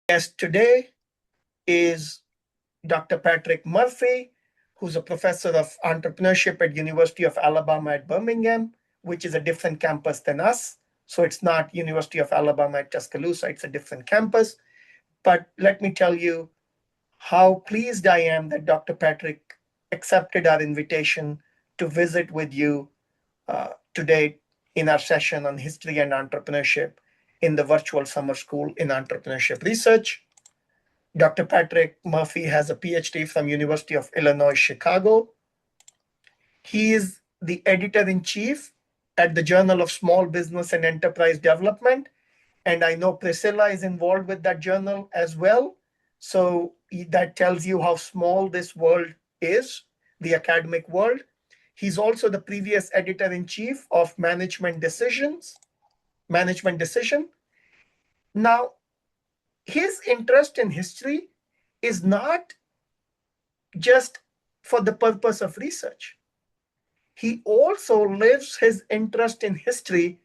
Guest today is Dr. Patrick Murphy, who's a professor of entrepreneurship at University of Alabama at Birmingham, which is a different campus than us. So it's not University of Alabama at Tuscaloosa, it's a different campus. But let me tell you how pleased I am that Dr. Patrick accepted our invitation to visit with you today in our session on history and entrepreneurship in the virtual summer school in entrepreneurship research. Dr. Patrick Murphy has a PhD from University of Illinois, Chicago. He is the editor-in-chief at the Journal of Small Business and Enterprise Development. And I know Priscilla is involved with that journal as well. So that tells you how small this world is, the academic world. He's also the previous editor-in-chief of Management Decision. Now, his interest in history is not just for the purpose of research. He also lives his interest in history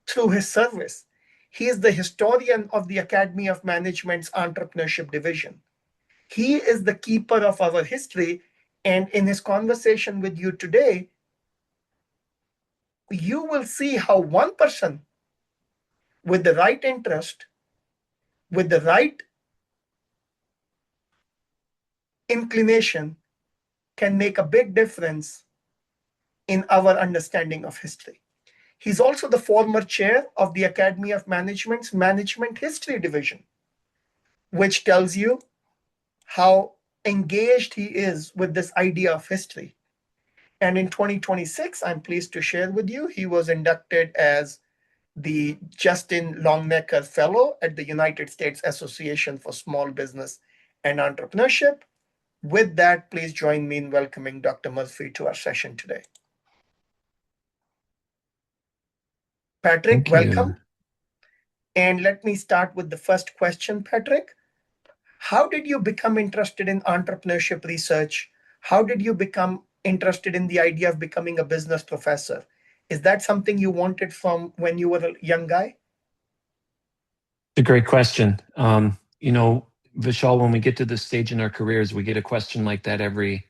through his service. He is the historian of the Academy of Management's Entrepreneurship Division. He is the keeper of our history, and in his conversation with you today, you will see how one person with the right interest, with the right inclination, can make a big difference in our understanding of history. He's also the former chair of the Academy of Management's Management History Division, which tells you how engaged he is with this idea of history. And in 2026, I'm pleased to share with you, he was inducted as the Justin Longnecker Fellow at the United States Association for Small Business and Entrepreneurship. With that, please join me in welcoming Dr. Murphy to our session today. Patrick, welcome. And let me start with the first question, Patrick. How did you become interested in entrepreneurship research? How did you become interested in the idea of becoming a business professor? Is that something you wanted from when you were a young guy? It's a great question. Vishal, when we get to this stage in our careers, we get a question like that every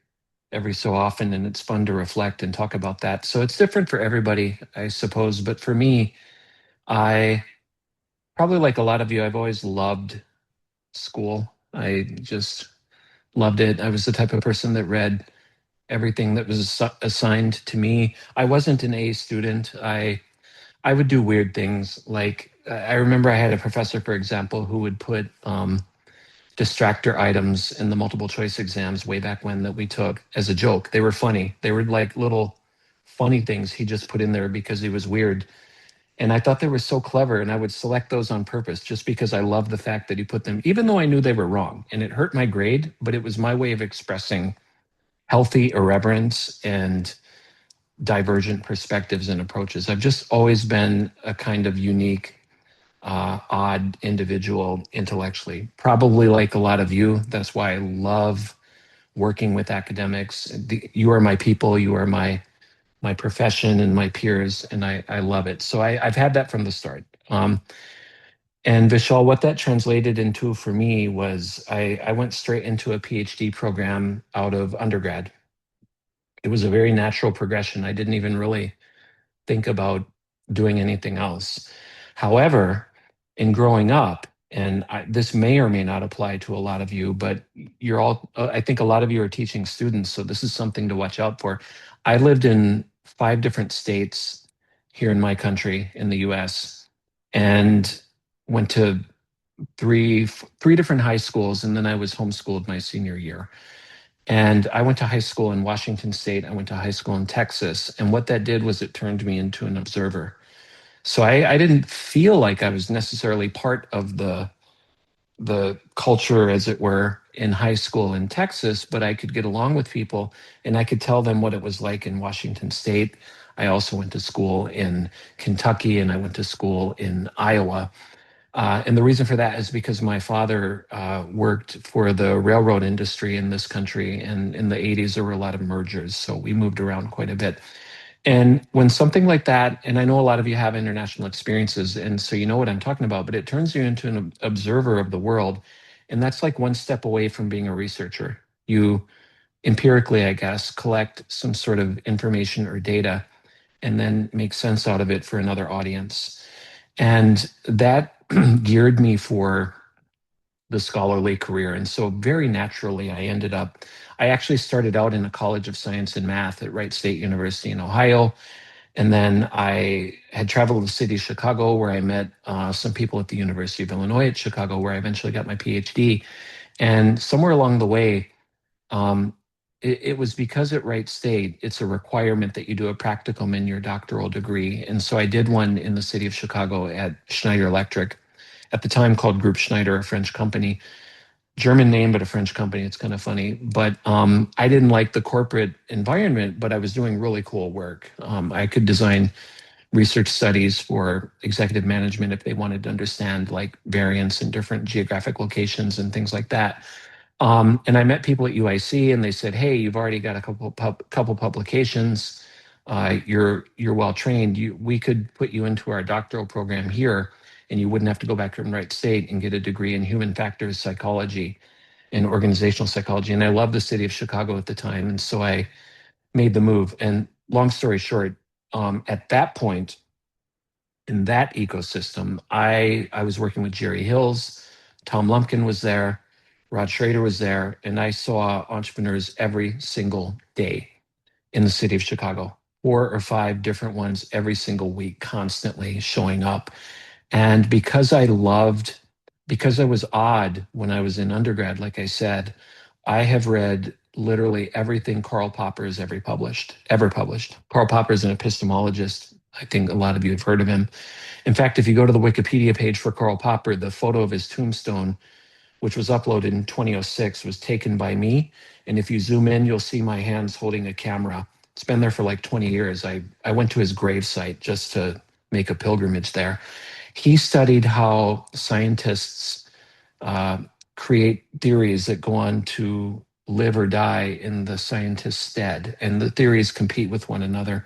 so often, and it's fun to reflect and talk about that. So it's different for everybody, I suppose. But for me, I probably, like a lot of you, I've always loved school. I just loved it. I was the type of person that read everything that was assigned to me. I wasn't an A student. I would do weird things. Like I remember I had a professor, for example, who would put distractor items in the multiple choice exams way back when that we took as a joke. They were funny. They were like little funny things he just put in there because he was weird. And I thought they were so clever, and I would select those on purpose just because I loved the fact that he put them, even though I knew they were wrong. And it hurt my grade, but it was my way of expressing healthy irreverence and divergent perspectives and approaches. I've just always been a kind of unique, odd individual intellectually, probably like a lot of you. That's why I love working with academics. You are my people, you are my profession and my peers, and I love it. So I've had that from the start. And Vishal, what that translated into for me was I went straight into a PhD program out of undergrad. It was a very natural progression. I didn't even really think about doing anything else. However, in growing up, and this may or may not apply to a lot of you, but you're all, I think a lot of you are teaching students, so this is something to watch out for. I lived in 5 different states here in my country, in the US, and went to three different high schools, and then I was homeschooled my senior year. And I went to high school in Washington State. I went to high school in Texas. And what that did was it turned me into an observer. So I didn't feel like I was necessarily part of the culture, as it were, in high school in Texas, but I could get along with people and I could tell them what it was like in Washington State. I also went to school in Kentucky and I went to school in Iowa. And the reason for that is because my father worked for the railroad industry in this country. And in the 80s, there were a lot of mergers. So we moved around quite a bit. And when something like that, and I know a lot of you have international experiences, and so you know what I'm talking about, but it turns you into an observer of the world. And that's like one step away from being a researcher. You empirically, I guess, collect some sort of information or data and then make sense out of it for another audience. And that geared me for the scholarly career. And so very naturally, I actually started out in a College of Science and Math at Wright State University in Ohio. And then I had traveled to the city of Chicago, where I met some people at the University of Illinois at Chicago, where I eventually got my PhD. And somewhere along the way, um, it was because at Wright State, it's a requirement that you do a practicum in your doctoral degree. And so I did one in the city of Chicago at Schneider Electric, at the time called Group Schneider, a French company. German name, but a French company. It's kind of funny. But I didn't like the corporate environment, but I was doing really cool work. I could design research studies for executive management if they wanted to understand like variance in different geographic locations and things like that. And I met people at UIC, and they said, "Hey, you've already got a couple publications. You're well trained. We could put you into our doctoral program here, and you wouldn't have to go back to Wright State and get a degree in human factors psychology and organizational psychology." And I loved the city of Chicago at the time, and so I made the move. And long story short, at that point in that ecosystem, I was working with Jerry Hills, Tom Lumpkin was there, Rod Schrader was there, and I saw entrepreneurs every single day in the city of Chicago, 4 or 5 different ones every single week, constantly showing up. And because I was odd when I was in undergrad, like I said, I have read literally everything Karl Popper has ever published. Karl Popper is an epistemologist. I think a lot of you have heard of him. In fact, if you go to the Wikipedia page for Karl Popper, the photo of his tombstone, which was uploaded in 2006, was taken by me. And if you zoom in, you'll see my hands holding a camera. It's been there for like 20 years. I went to his gravesite just to make a pilgrimage there. He studied how scientists uh, create theories that go on to live or die in the scientist's stead, and the theories compete with one another.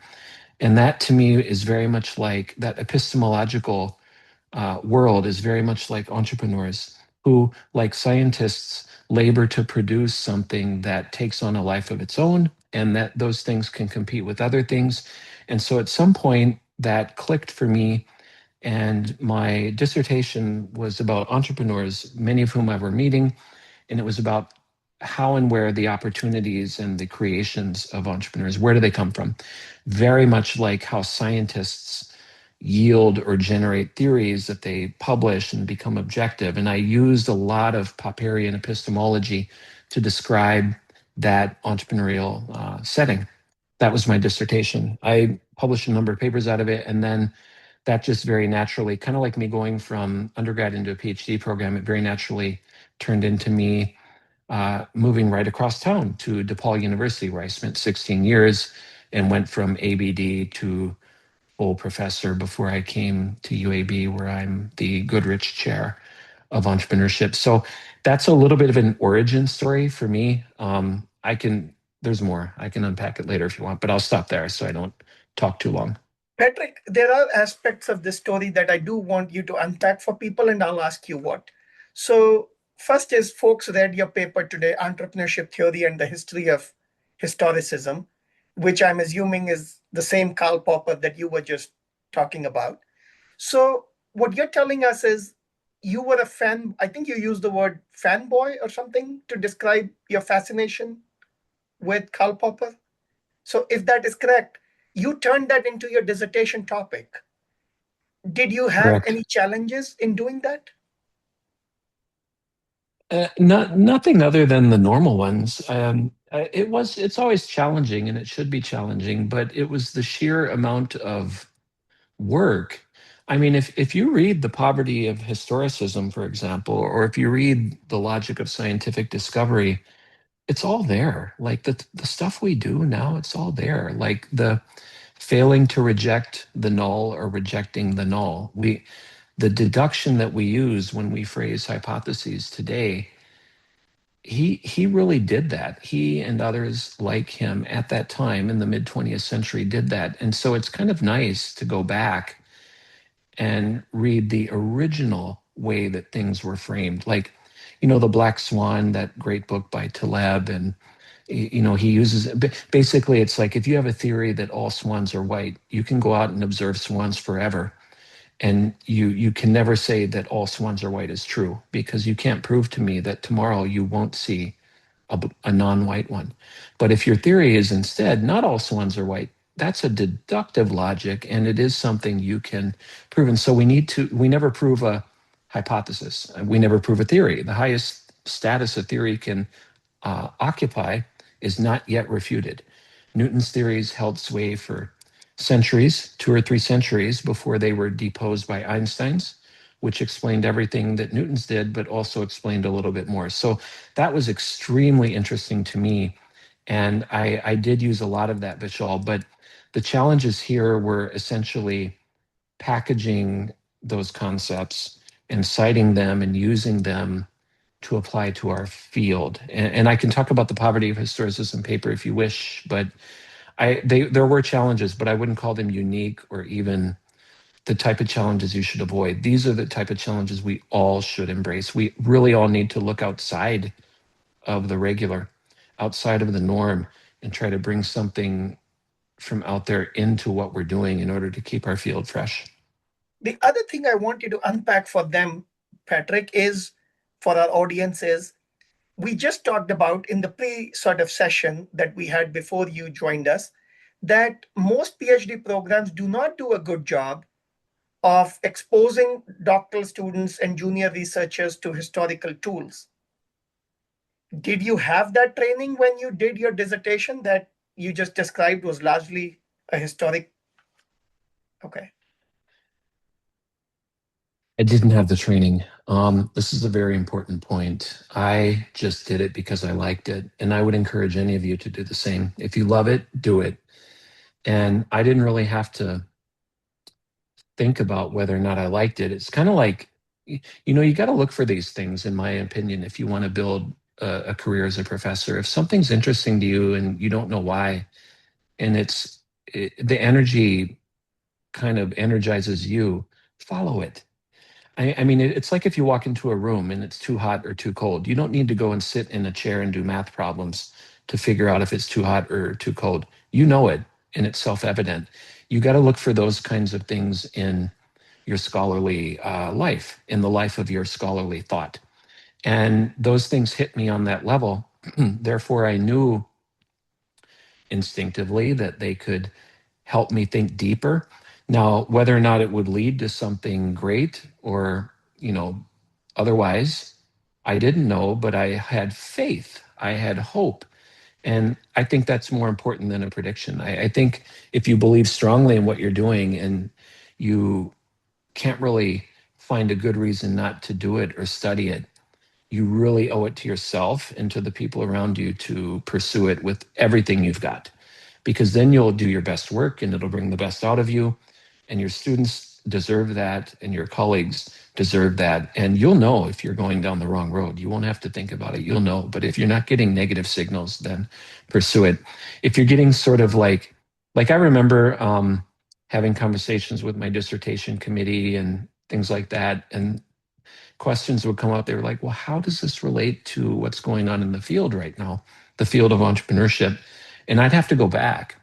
And that to me is very much like that epistemological world is very much like entrepreneurs who, like scientists, labor to produce something that takes on a life of its own, and that those things can compete with other things. And so at some point that clicked for me, and my dissertation was about entrepreneurs, many of whom I were meeting, and it was about how and where the opportunities and the creations of entrepreneurs, where do they come from? Very much like how scientists yield or generate theories that they publish and become objective. And I used a lot of Popperian epistemology to describe that entrepreneurial setting. That was my dissertation. I published a number of papers out of it, and then that just very naturally, kind of like me going from undergrad into a PhD program, it very naturally turned into me moving right across town to DePaul University, where I spent 16 years and went from ABD to full professor before I came to UAB, where I'm the Goodrich Chair of Entrepreneurship. So that's a little bit of an origin story for me. There's more. I can unpack it later if you want, but I'll stop there so I don't talk too long. Patrick, there are aspects of this story that I do want you to unpack for people, and I'll ask you what. So, first is folks read your paper today, Entrepreneurship Theory and the History of Historicism, which I'm assuming is the same Karl Popper that you were just talking about. So, what you're telling us is you were a fan, I think you used the word fanboy or something to describe your fascination with Karl Popper. So, if that is correct, you turned that into your dissertation topic. Did you have Correct. any challenges in doing that? Nothing other than the normal ones. It's always challenging, and it should be challenging, but it was the sheer amount of work. I mean, if you read The Poverty of Historicism, for example, or if you read The Logic of Scientific Discovery, it's all there. Like the stuff we do now, it's all there. Like the failing to reject the null or rejecting the null. The deduction that we use when we phrase hypotheses today, he really did that. He and others like him at that time in the mid 20th century did that. And so it's kind of nice to go back and read the original way that things were framed. Like The Black Swan, that great book by Taleb, and he uses basically it's like if you have a theory that all swans are white, you can go out and observe swans forever, and you can never say that all swans are white is true because you can't prove to me that tomorrow you won't see a non-white one. But if your theory is instead not all swans are white, that's a deductive logic, and it is something you can prove. And so we never prove a hypothesis. We never prove a theory. The highest status a theory can occupy is not yet refuted. Newton's theories held sway for centuries, 2 or 3 centuries, before they were deposed by Einstein's, which explained everything that Newton's did, but also explained a little bit more. So that was extremely interesting to me. And I did use a lot of that, Vishal, but the challenges here were essentially packaging those concepts and citing them and using them to apply to our field. And I can talk about the poverty of historicism paper if you wish, but there were challenges, but I wouldn't call them unique or even the type of challenges you should avoid. These are the type of challenges we all should embrace. We really all need to look outside of the regular, outside of the norm, and try to bring something from out there into what we're doing in order to keep our field fresh. The other thing I want you to unpack for them, Patrick, is for our audience is we just talked about in the pre sort of session that we had before you joined us that most PhD programs do not do a good job of exposing doctoral students and junior researchers to historical tools. Did you have that training when you did your dissertation that you just described was largely a historic? Okay. I didn't have the training. This is a very important point. I just did it because I liked it. And I would encourage any of you to do the same. If you love it, do it. And I didn't really have to think about whether or not I liked it. It's kind of like, you got to look for these things, in my opinion, if you want to build a career as a professor. If something's interesting to you and you don't know why, and the energy kind of energizes you, follow it. I mean, it's like if you walk into a room and it's too hot or too cold. You don't need to go and sit in a chair and do math problems to figure out if it's too hot or too cold. You know it, and it's self-evident. You got to look for those kinds of things in your scholarly life, in the life of your scholarly thought. And those things hit me on that level. Therefore, I knew instinctively that they could help me think deeper. Now, whether or not it would lead to something great or, otherwise, I didn't know, but I had faith. I had hope. And I think that's more important than a prediction. I think if you believe strongly in what you're doing and you can't really find a good reason not to do it or study it, you really owe it to yourself and to the people around you to pursue it with everything you've got, because then you'll do your best work and it'll bring the best out of you. And your students deserve that, and your colleagues deserve that. And you'll know if you're going down the wrong road. You won't have to think about it. You'll know. But if you're not getting negative signals, then pursue it. If you're getting sort of like I remember having conversations with my dissertation committee and things like that, and questions would come up. They were like, well, how does this relate to what's going on in the field right now, the field of entrepreneurship? And I'd have to go back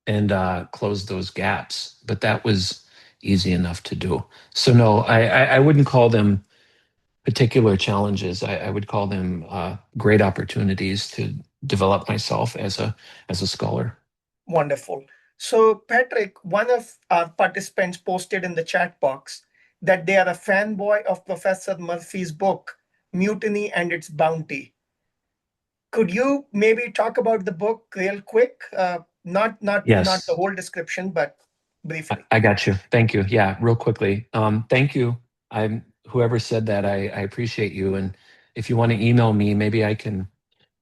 and close those gaps. But that was easy enough to do. So no, I wouldn't call them particular challenges. I would call them great opportunities to develop myself as a scholar. Wonderful. So, Patrick, one of our participants posted in the chat box that they are a fanboy of Professor Murphy's book, Mutiny and Its Bounty. Could you maybe talk about the book real quick? Not the Yes, whole description, but briefly. I got you. Thank you. Yeah, real quickly. Thank you. I'm whoever said that. I appreciate you. And if you want to email me, maybe I can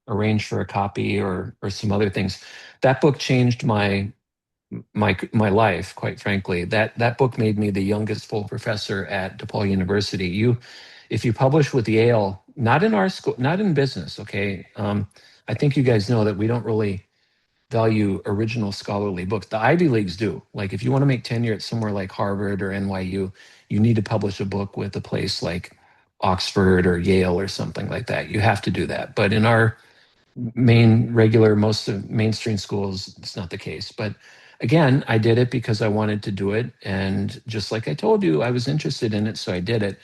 arrange for a copy or some other things. That book changed my life, quite frankly. That book made me the youngest full professor at DePaul University. If you publish with Yale, not in our school, not in business, okay. I think you guys know that we don't really value original scholarly books. The Ivy Leagues do. Like if you want to make tenure at somewhere like Harvard or NYU, you need to publish a book with a place like Oxford or Yale or something like that. You have to do that. But in our main regular, most of mainstream schools, it's not the case. But again, I did it because I wanted to do it. And just like I told you, I was interested in it, so I did it.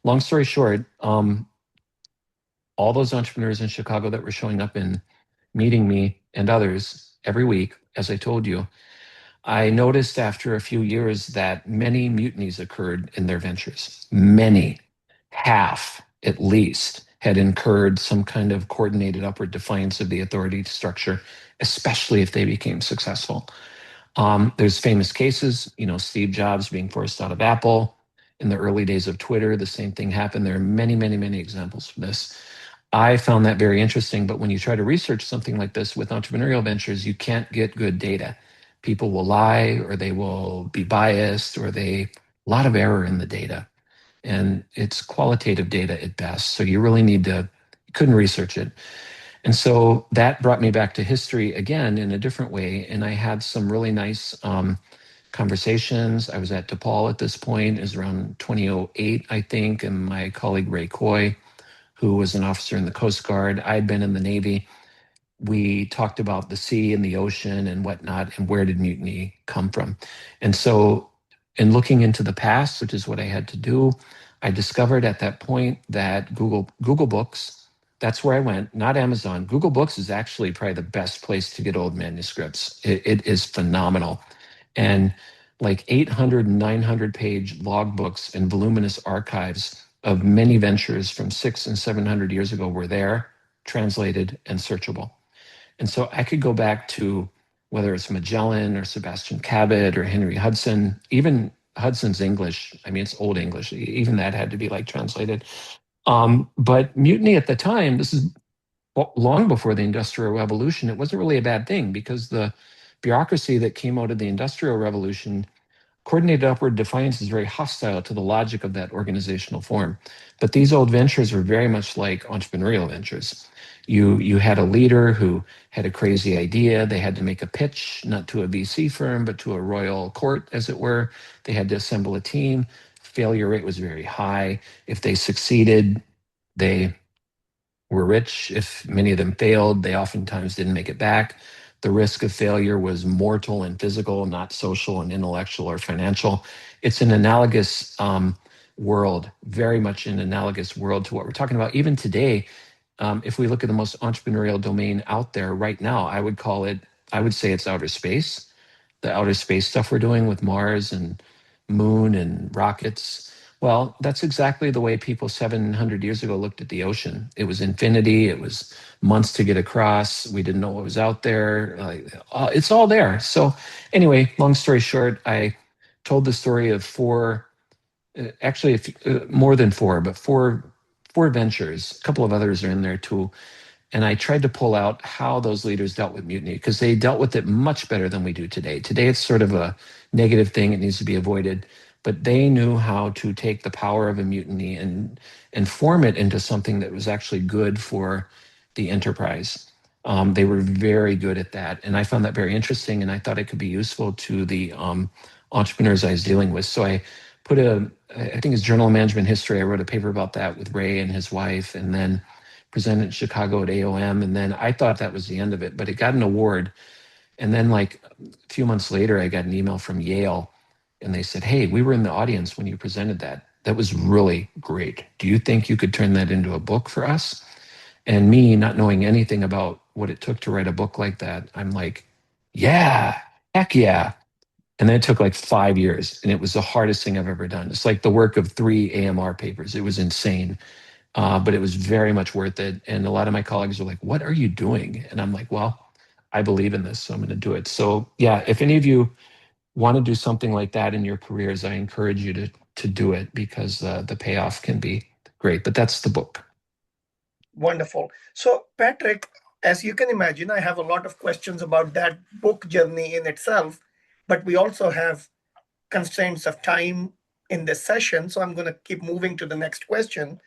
Long story short, all those entrepreneurs in Chicago that were showing up and meeting me and others every week, as I told you, I noticed after a few years that many mutinies occurred in their ventures. Many, half at least, had incurred some kind of coordinated upward defiance of the authority structure, especially if they became successful. There's famous cases, Steve Jobs being forced out of Apple in the early days of Twitter. The same thing happened. There are many, many, many examples of this. I found that very interesting. But when you try to research something like this with entrepreneurial ventures, you can't get good data. People will lie or they will be biased or a lot of error in the data. And it's qualitative data at best. So you really you couldn't research it. And so that brought me back to history again in a different way. And I had some really nice conversations. I was at DePaul at this point. It was around 2008, I think. And my colleague Ray Coy, who was an officer in the Coast Guard, I'd been in the Navy. We talked about the sea and the ocean and whatnot, and where did mutiny come from. And so, in looking into the past, which is what I had to do, I discovered at that point that Google Books, that's where I went, not Amazon. Google Books is actually probably the best place to get old manuscripts. It is phenomenal. And like 800 and 900 page logbooks and voluminous archives of many ventures from 600 and 700 years ago were there, translated and searchable. And so I could go back to whether it's Magellan or Sebastian Cabot or Henry Hudson, even Hudson's English. I mean, it's old English. Even that had to be like translated. But mutiny at the time, this is long before the Industrial Revolution, it wasn't really a bad thing because the bureaucracy that came out of the Industrial Revolution, coordinated upward defiance, is very hostile to the logic of that organizational form. But these old ventures were very much like entrepreneurial ventures. You had a leader who had a crazy idea. They had to make a pitch, not to a VC firm, but to a royal court, as it were. They had to assemble a team. Failure rate was very high. If they succeeded, they were rich. If many of them failed, they oftentimes didn't make it back. The risk of failure was mortal and physical, not social and intellectual or financial. It's an analogous world, very much an analogous world to what we're talking about. Even today, if we look at the most entrepreneurial domain out there right now, I would say it's outer space. The outer space stuff we're doing with Mars and moon and rockets. Well, that's exactly the way people 700 years ago looked at the ocean. It was infinity. It was months to get across. We didn't know what was out there. It's all there. So, anyway, long story short, I told the story of four, actually, more than four, but four ventures. A couple of others are in there too, and I tried to pull out how those leaders dealt with mutiny because they dealt with it much better than we do today. Today, it's sort of a negative thing; it needs to be avoided. But they knew how to take the power of a mutiny and form it into something that was actually good for the enterprise. They were very good at that, and I found that very interesting. And I thought it could be useful to the entrepreneurs I was dealing with. So I put I think it's Journal of Management History. I wrote a paper about that with Ray and his wife, and then presented in Chicago at AOM. And then I thought that was the end of it, but it got an award. And then, like a few months later, I got an email from Yale and they said, "Hey, we were in the audience when you presented that. That was really great. Do you think you could turn that into a book for us?" And me, not knowing anything about what it took to write a book like that, I'm like, "Yeah, heck yeah." And then it took like 5 years, and it was the hardest thing I've ever done. It's like the work of three AMR papers. It was insane. But it was very much worth it. And a lot of my colleagues were like, "What are you doing?" And I'm like, "Well, I believe in this, so I'm going to do it." So yeah, if any of you want to do something like that in your careers, I encourage you to do it because the payoff can be great. But that's the book. Wonderful. So, Patrick, as you can imagine, I have a lot of questions about that book journey in itself, but we also have constraints of time in this session. So, I'm going to keep moving to the next question.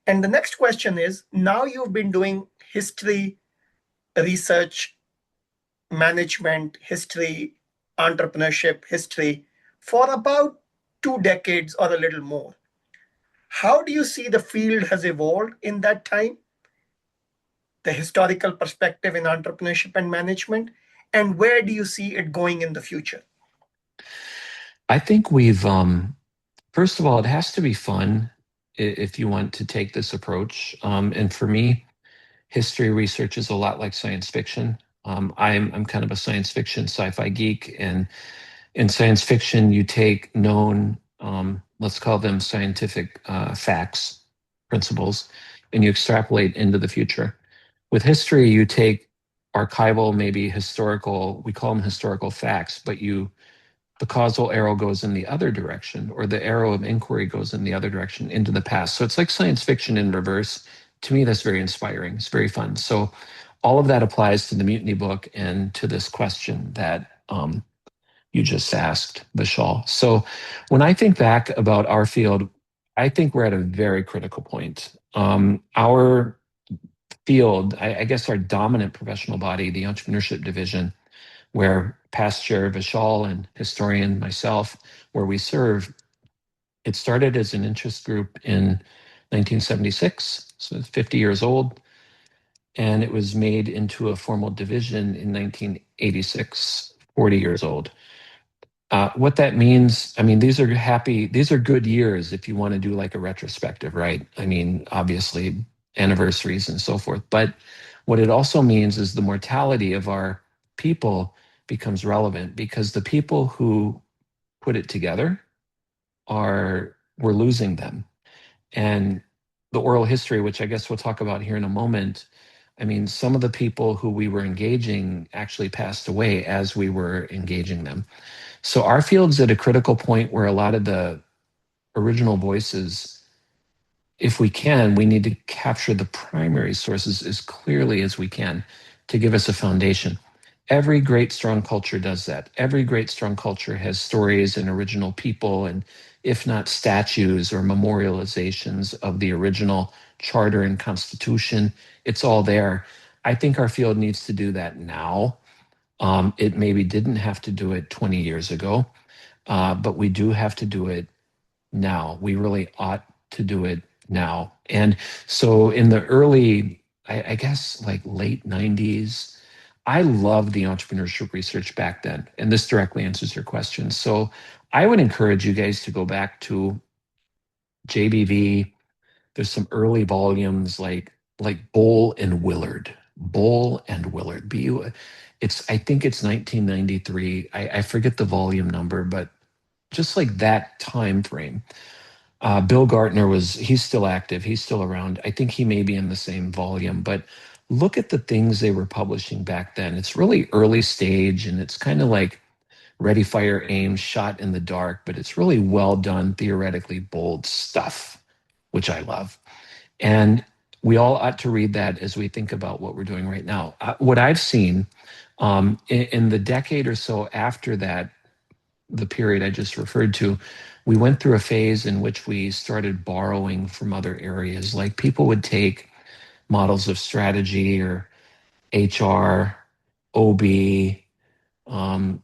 And the next question is, now you've been doing history, research, management, history, entrepreneurship, history for about 2 decades or a little more. How do you see the field has evolved in that time, the historical perspective in entrepreneurship and management, and where do you see it going in the future? I think we've, first of all, it has to be fun if you want to take this approach. And for me, history research is a lot like science fiction. I'm kind of a science fiction sci-fi geek, and in science fiction, you take known, let's call them scientific facts, principles, and you extrapolate into the future. With history, you take archival, maybe historical, we call them historical facts, but the causal arrow goes in the other direction, or the arrow of inquiry goes in the other direction into the past. So it's like science fiction in reverse. To me, that's very inspiring. It's very fun. So all of that applies to the Mutiny book and to this question that you just asked, Vishal. So when I think back about our field, I think we're at a very critical point. Our field, I guess our dominant professional body, the entrepreneurship division, where past chair Vishal and historian myself, where we serve, it started as an interest group in 1976, so it's 50 years old, and it was made into a formal division in 1986, 40 years old. What that means, I mean, these are good years if you want to do like a retrospective, right? I mean, obviously, anniversaries and so forth. But what it also means is the mortality of our people becomes relevant because the people who put it together we're losing them. And the oral history, which I guess we'll talk about here in a moment, I mean, some of the people who we were engaging actually passed away as we were engaging them. So our field's at a critical point where a lot of the original voices, if we can, we need to capture the primary sources as clearly as we can to give us a foundation. Every great strong culture does that. Every great strong culture has stories and original people, and if not statues or memorializations of the original charter and constitution, it's all there. I think our field needs to do that now. It maybe didn't have to do it 20 years ago, but we do have to do it now. We really ought to do it now. And so in the early, I guess like late 90s, I loved the entrepreneurship research back then. And this directly answers your question. So I would encourage you guys to go back to JBV. There's some early volumes like Bowl and Willard. Bowl and Willard. I think it's 1993. I forget the volume number, but just like that time frame. Bill Gartner he's still active, he's still around. I think he may be in the same volume, but look at the things they were publishing back then. It's really early stage and it's kind of like ready, fire, aim, shot in the dark, but it's really well done, theoretically bold stuff, which I love. And we all ought to read that as we think about what we're doing right now. What I've seen in the decade or so after that, the period I just referred to, we went through a phase in which we started borrowing from other areas. Like people would take models of strategy or HR, OB, um,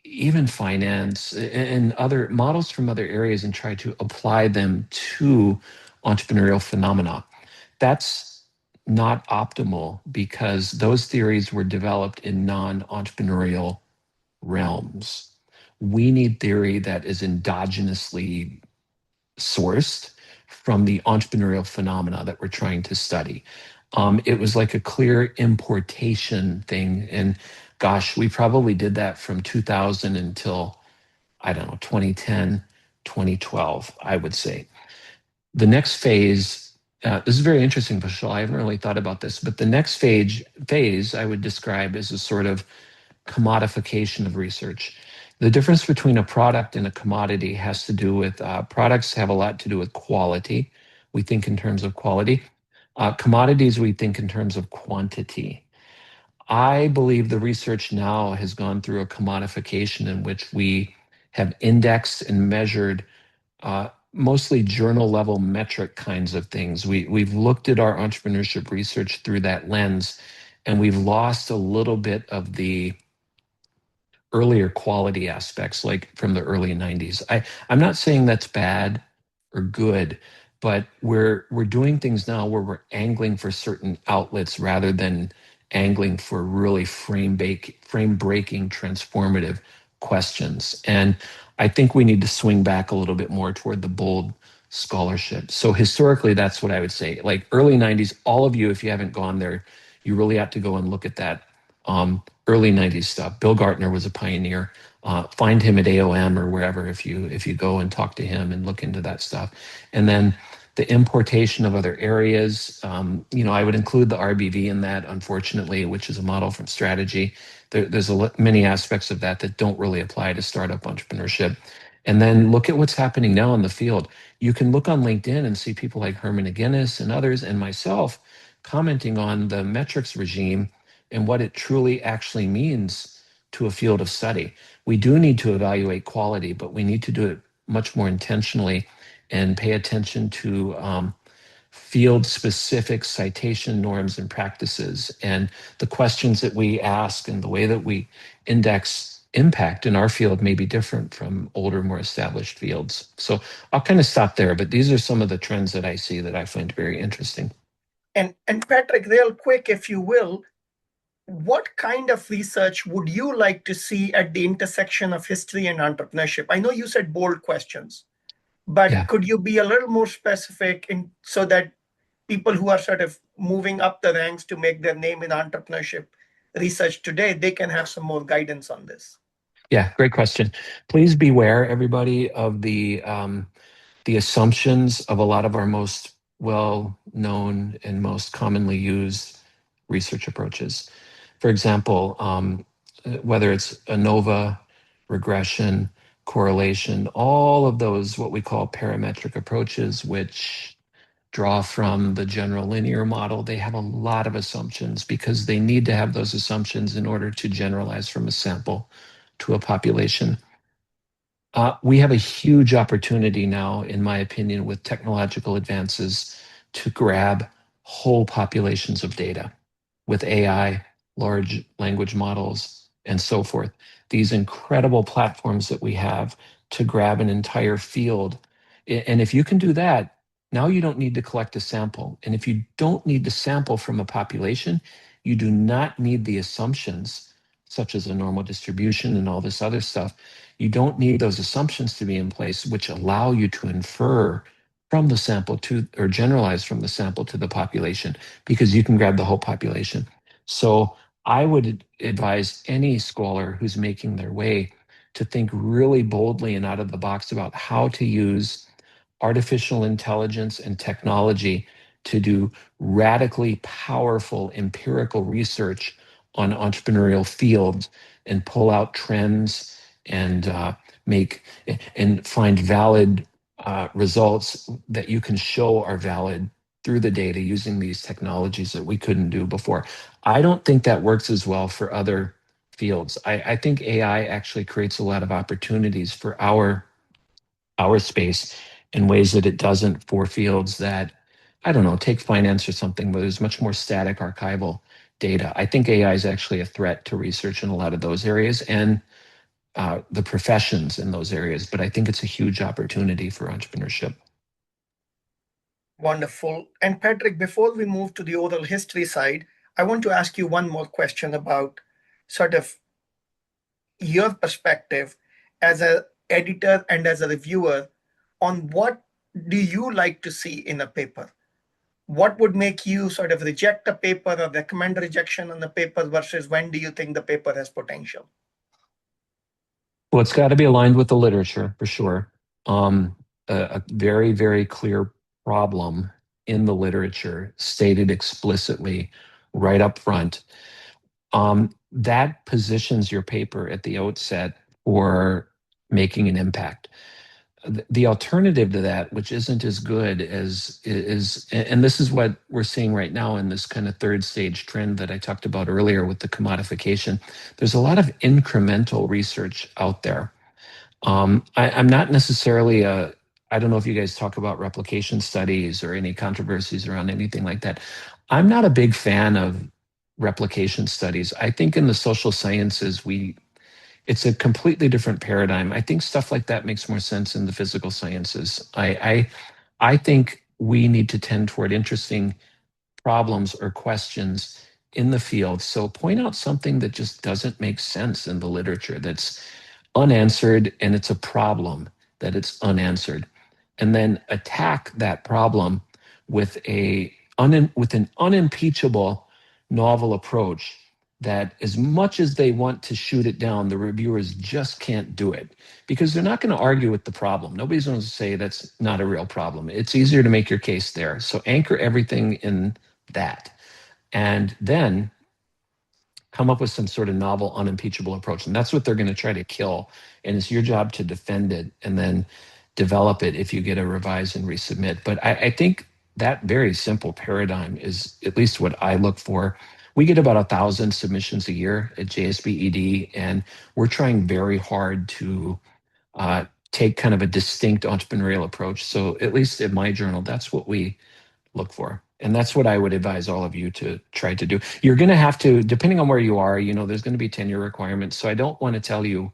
even finance, and other models from other areas and try to apply them to entrepreneurial phenomena. That's not optimal because those theories were developed in non-entrepreneurial realms. We need theory that is endogenously sourced from the entrepreneurial phenomena that we're trying to study. It was like a clear importation thing. And gosh, we probably did that from 2000 until, I don't know, 2010, 2012, I would say. The next phase, this is very interesting, Vishal. I haven't really thought about this, but the next phase I would describe as a sort of commodification of research. The difference between a product and a commodity has to do with products have a lot to do with quality. We think in terms of quality. Commodities, we think in terms of quantity. I believe the research now has gone through a commodification in which we have indexed and measured mostly journal level metric kinds of things. We've looked at our entrepreneurship research through that lens, and we've lost a little bit of the earlier quality aspects, like from the early 90s. I'm not saying that's bad or good. but we're doing things now where we're angling for certain outlets rather than angling for really frame breaking transformative questions. And I think we need to swing back a little bit more toward the bold scholarship. So historically, that's what I would say. Like early 90s, all of you, if you haven't gone there, you really have to go and look at that early 90s stuff. Bill Gartner was a pioneer. Find him at AOM or wherever if you go and talk to him and look into that stuff. And then the importation of other areas. I would include the RBV in that, unfortunately, which is a model from strategy. There's many aspects of that that don't really apply to startup entrepreneurship. And then look at what's happening now in the field. You can look on LinkedIn and see people like Herman McGinnis and others and myself commenting on the metrics regime and what it truly actually means to a field of study. We do need to evaluate quality, but we need to do it much more intentionally and pay attention to field specific citation norms and practices. And the questions that we ask and the way that we index impact in our field may be different from older, more established fields. So I'll kind of stop there, but these are some of the trends that I see that I find very interesting. And Patrick, real quick, if you will, what kind of research would you like to see at the intersection of history and entrepreneurship? I know you said bold questions, but Yeah. could you be a little more specific so that people who are sort of moving up the ranks to make their name in entrepreneurship research today, they can have some more guidance on this? Yeah, great question. Please beware, everybody, of the assumptions of a lot of our most well-known and most commonly used research approaches. For example, whether it's ANOVA, regression, correlation, all of those what we call parametric approaches, which draw from the general linear model, they have a lot of assumptions because they need to have those assumptions in order to generalize from a sample to a population. We have a huge opportunity now, in my opinion, with technological advances to grab whole populations of data with AI, large language models, and so forth. These incredible platforms that we have to grab an entire field. And if you can do that, now you don't need to collect a sample. And if you don't need to sample from a population, you do not need the assumptions, such as a normal distribution and all this other stuff. You don't need those assumptions to be in place, which allow you to infer from the sample to, or generalize from the sample to the population, because you can grab the whole population. So I would advise any scholar who's making their way to think really boldly and out of the box about how to use artificial intelligence and technology to do radically powerful empirical research on entrepreneurial fields and pull out trends and make and find valid results that you can show are valid through the data using these technologies that we couldn't do before. I don't think that works as well for other fields. I think AI actually creates a lot of opportunities for our space in ways that it doesn't for fields that, I don't know, take finance or something where there's much more static archival data. I think AI is actually a threat to research in a lot of those areas and the professions in those areas, but I think it's a huge opportunity for entrepreneurship. Wonderful. And Patrick, before we move to the oral history side, I want to ask you one more question about sort of your perspective as an editor and as a reviewer on what do you like to see in a paper? What would make you sort of reject a paper or recommend rejection on the paper versus when do you think the paper has potential? Well, it's got to be aligned with the literature for sure. A very, very clear problem in the literature stated explicitly right up front. That positions your paper at the outset for making an impact. The alternative to that, which isn't as good as is, and this is what we're seeing right now in this kind of third stage trend that I talked about earlier with the commodification. There's a lot of incremental research out there. I'm not necessarily I don't know if you guys talk about replication studies or any controversies around anything like that. I'm not a big fan of replication studies. I think in the social sciences, it's a completely different paradigm. I think stuff like that makes more sense in the physical sciences. I think we need to tend toward interesting problems or questions in the field. So point out something that just doesn't make sense in the literature that's unanswered and it's a problem that it's unanswered. And then attack that problem with with an unimpeachable novel approach that as much as they want to shoot it down, the reviewers just can't do it because they're not going to argue with the problem. Nobody's going to say that's not a real problem. It's easier to make your case there. So anchor everything in that. And then come up with some sort of novel, unimpeachable approach. And that's what they're going to try to kill. And it's your job to defend it and then develop it if you get a revise and resubmit. But I think that very simple paradigm is at least what I look for. We get about 1,000 submissions a year at JSBED, and we're trying very hard to take kind of a distinct entrepreneurial approach. So at least in my journal, that's what we look for. And that's what I would advise all of you to try to do. You're going to have to, depending on where you are, there's going to be tenure requirements. So I don't want to tell you,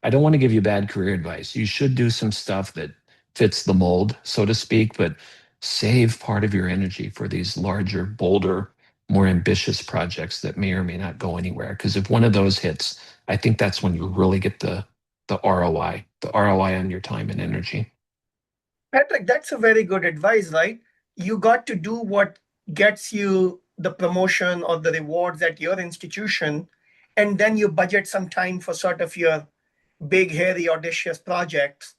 I don't want to give you bad career advice. You should do some stuff that fits the mold, so to speak, but save part of your energy for these larger, bolder, more ambitious projects that may or may not go anywhere. Because if one of those hits, I think that's when you really get the ROI on your time and energy. Patrick, that's a very good advice, right? You got to do what gets you the promotion or the rewards at your institution, and then you budget some time for sort of your big, hairy, audacious projects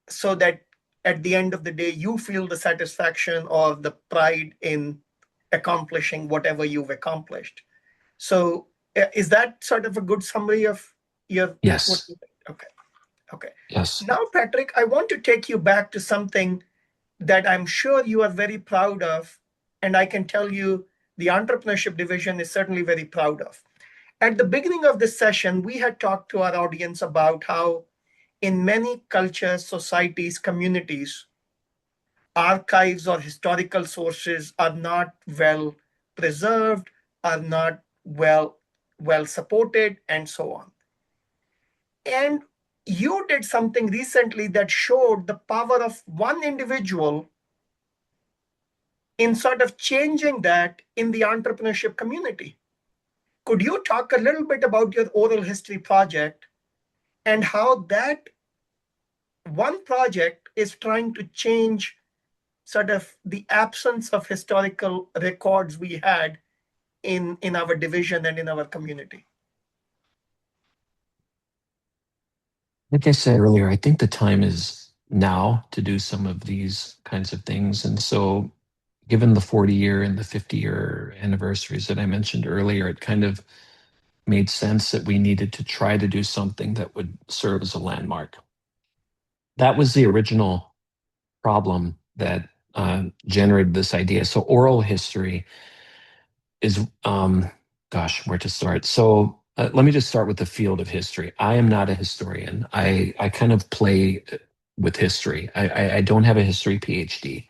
so that at the end of the day, you feel the satisfaction or the pride in accomplishing whatever you've accomplished. So, is that sort of a good summary of your what? Yes. Okay, okay. Yes. Now, Patrick, I want to take you back to something that I'm sure you are very proud of, and I can tell you the entrepreneurship division is certainly very proud of. At the beginning of this session, we had talked to our audience about how in many cultures, societies, communities, archives or historical sources are not well preserved, are not well supported, and so on. And you did something recently that showed the power of one individual in sort of changing that in the entrepreneurship community. Could you talk a little bit about your oral history project and how that one project is trying to change sort of the absence of historical records we had in our division and in our community? Like I said earlier, I think the time is now to do some of these kinds of things. And so, given the 40-year and the 50-year anniversaries that I mentioned earlier, it kind of made sense that we needed to try to do something that would serve as a landmark. That was the original problem that generated this idea. So, oral history is, gosh, where to start? So, let me just start with the field of history. I am not a historian. I kind of play with history. I don't have a history PhD.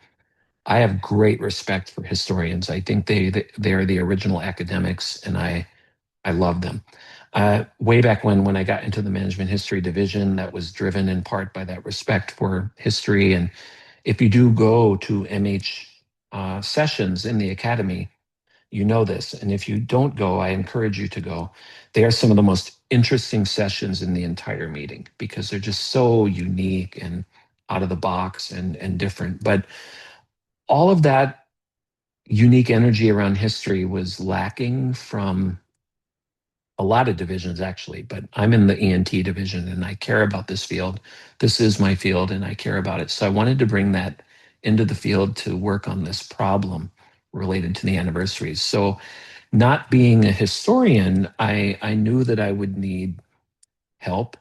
I have great respect for historians. I think they are the original academics, and I love them. Way back when I got into the management history division, that was driven in part by that respect for history. And if you do go to MH sessions in the academy, you know this. And if you don't go, I encourage you to go. They are some of the most interesting sessions in the entire meeting because they're just so unique and out of the box and different. But all of that unique energy around history was lacking from a lot of divisions, actually. But I'm in the ENT division and I care about this field. This is my field and I care about it. So I wanted to bring that into the field to work on this problem related to the anniversaries. So, not being a historian, I knew that I would need help,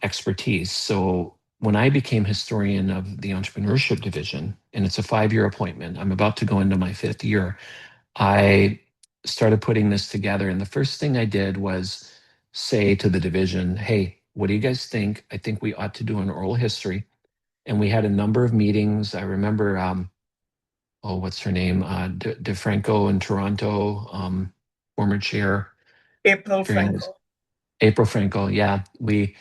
expertise. So when I became historian of the entrepreneurship division, and it's a 5-year appointment, I'm about to go into my 5th year, I started putting this together. And the first thing I did was say to the division, hey, what do you guys think? I think we ought to do an oral history. And we had a number of meetings. I remember, oh, what's her name? DeFranco in Toronto, former chair. April Very nice. Franco. April Franco. Yeah, we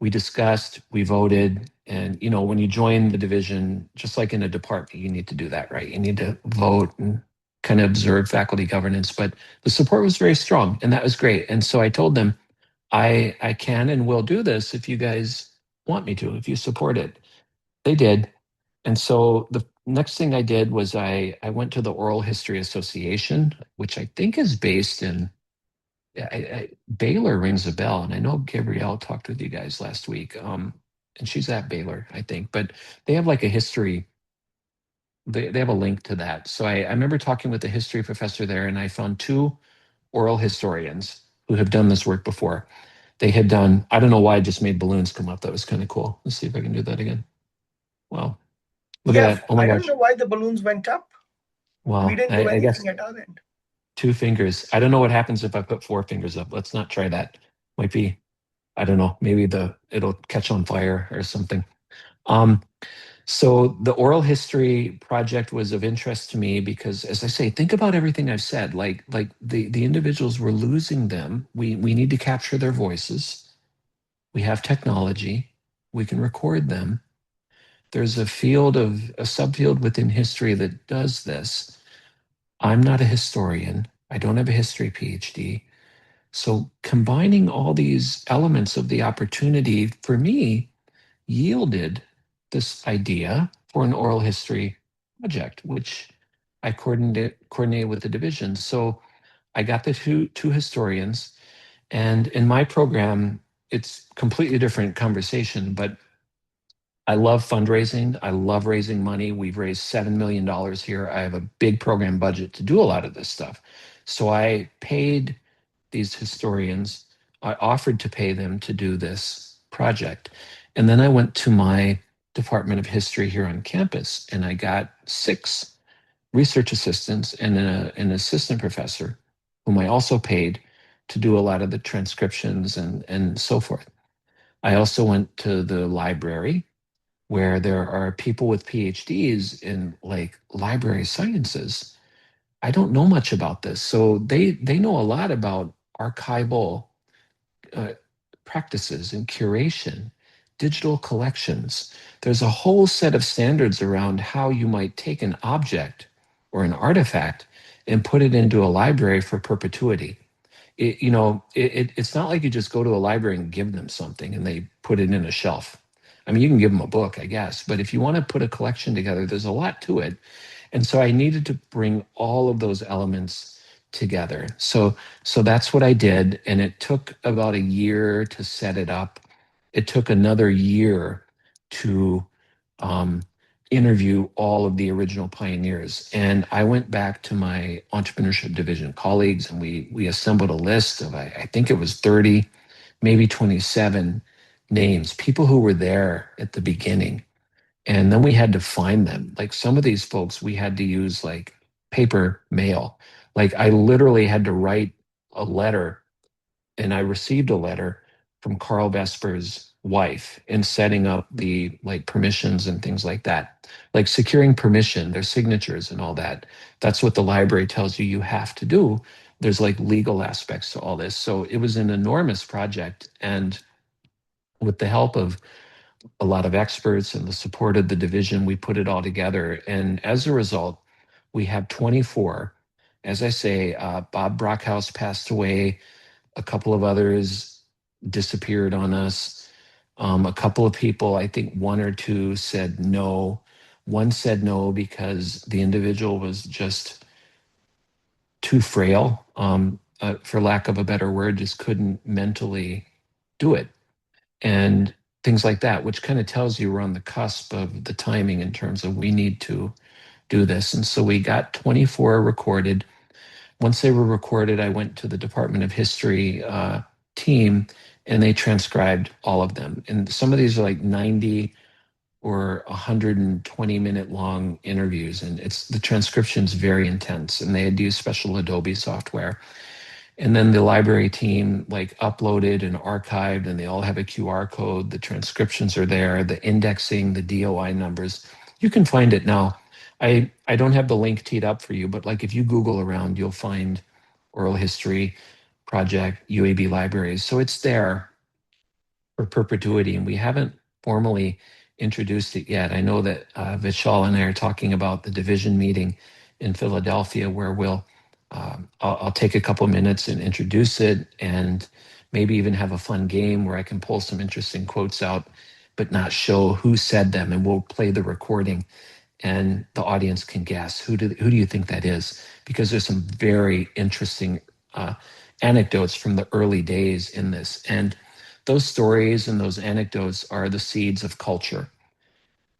We discussed, we voted, and when you join the division, just like in a department, you need to do that, right? You need to vote and kind of observe faculty governance. But the support was very strong, and that was great. And so I told them, I can and will do this if you guys want me to, if you support it. They did. And so the next thing I did was I went to the Oral History Association, which I think is based in Baylor rings a bell. And I know Gabrielle talked with you guys last week. And she's at Baylor, I think, but they have like a history, they have a link to that. So I remember talking with the history professor there, and I found two oral historians who have done this work before. They had done, I don't know why I just made balloons come up. That was kind of cool. Let's see if I can do that again. Wow. Look at Yeah, that. Oh my I don't gosh. know why the balloons went up. We Well, didn't do I guess anything at our end. two fingers. I don't know what happens if I put four fingers up. Let's not try that. Might be, I don't know, maybe it'll catch on fire or something. Um, so the oral history project was of interest to me because, as I say, think about everything I've said. Like the individuals, we're losing them. We need to capture their voices. We have technology. We can record them. There's a subfield within history that does this. I'm not a historian. I don't have a history PhD. So combining all these elements of the opportunity for me yielded this idea for an oral history project, which I coordinated with the division. So I got the two historians, and in my program, it's completely different conversation, but I love fundraising. I love raising money. We've raised $7 million here. I have a big program budget to do a lot of this stuff. So I paid these historians, I offered to pay them to do this project. And then I went to my Department of History here on campus, and I got six research assistants and an assistant professor, whom I also paid to do a lot of the transcriptions and so forth. I also went to the library where there are people with PhDs in like library sciences. I don't know much about this. So they know a lot about archival uh, practices and curation, digital collections. There's a whole set of standards around how you might take an object or an artifact and put it into a library for perpetuity. It's not like you just go to a library and give them something and they put it in a shelf. I mean, you can give them a book, I guess, but if you want to put a collection together, there's a lot to it. And so I needed to bring all of those elements together. So that's what I did, and it took about a year to set it up. It took another year to um, interview all of the original pioneers. And I went back to my entrepreneurship division colleagues, and we assembled a list of I think it was 30, maybe 27 names, people who were there at the beginning, and then we had to find them. Like some of these folks, we had to use like paper mail. Like I literally had to write a letter, and I received a letter from Carl Vesper's wife in setting up the like permissions and things like that. Like securing permission, their signatures and all that. That's what the library tells you have to do. There's like legal aspects to all this. So it was an enormous project. And with the help of a lot of experts and the support of the division, we put it all together. And as a result, we have 24. As I say, Bob Brockhouse passed away. A couple of others disappeared on us. A couple of people, I think one or two said no. One said no because the individual was just too frail, for lack of a better word, just couldn't mentally do it and things like that, which kind of tells you we're on the cusp of the timing in terms of we need to do this. And so we got 24 recorded. Once they were recorded, I went to the Department of History team, and they transcribed all of them. And some of these are like 90 or 120-minute long interviews, and it's the transcription's very intense. And they had used special Adobe software, and then the library team like uploaded and archived, and they all have a QR code. The transcriptions are there, the indexing, the DOI numbers. You can find it now. I don't have the link teed up for you, but like if you Google around, you'll find oral history project UAB libraries. So it's there. for perpetuity, and we haven't formally introduced it yet. I know that Vishal and I are talking about the division meeting in Philadelphia, where I'll take a couple minutes and introduce it, and maybe even have a fun game where I can pull some interesting quotes out, but not show who said them, and we'll play the recording, and the audience can guess who do you think that is? Because there's some very interesting uh, anecdotes from the early days in this, and those stories and those anecdotes are the seeds of culture,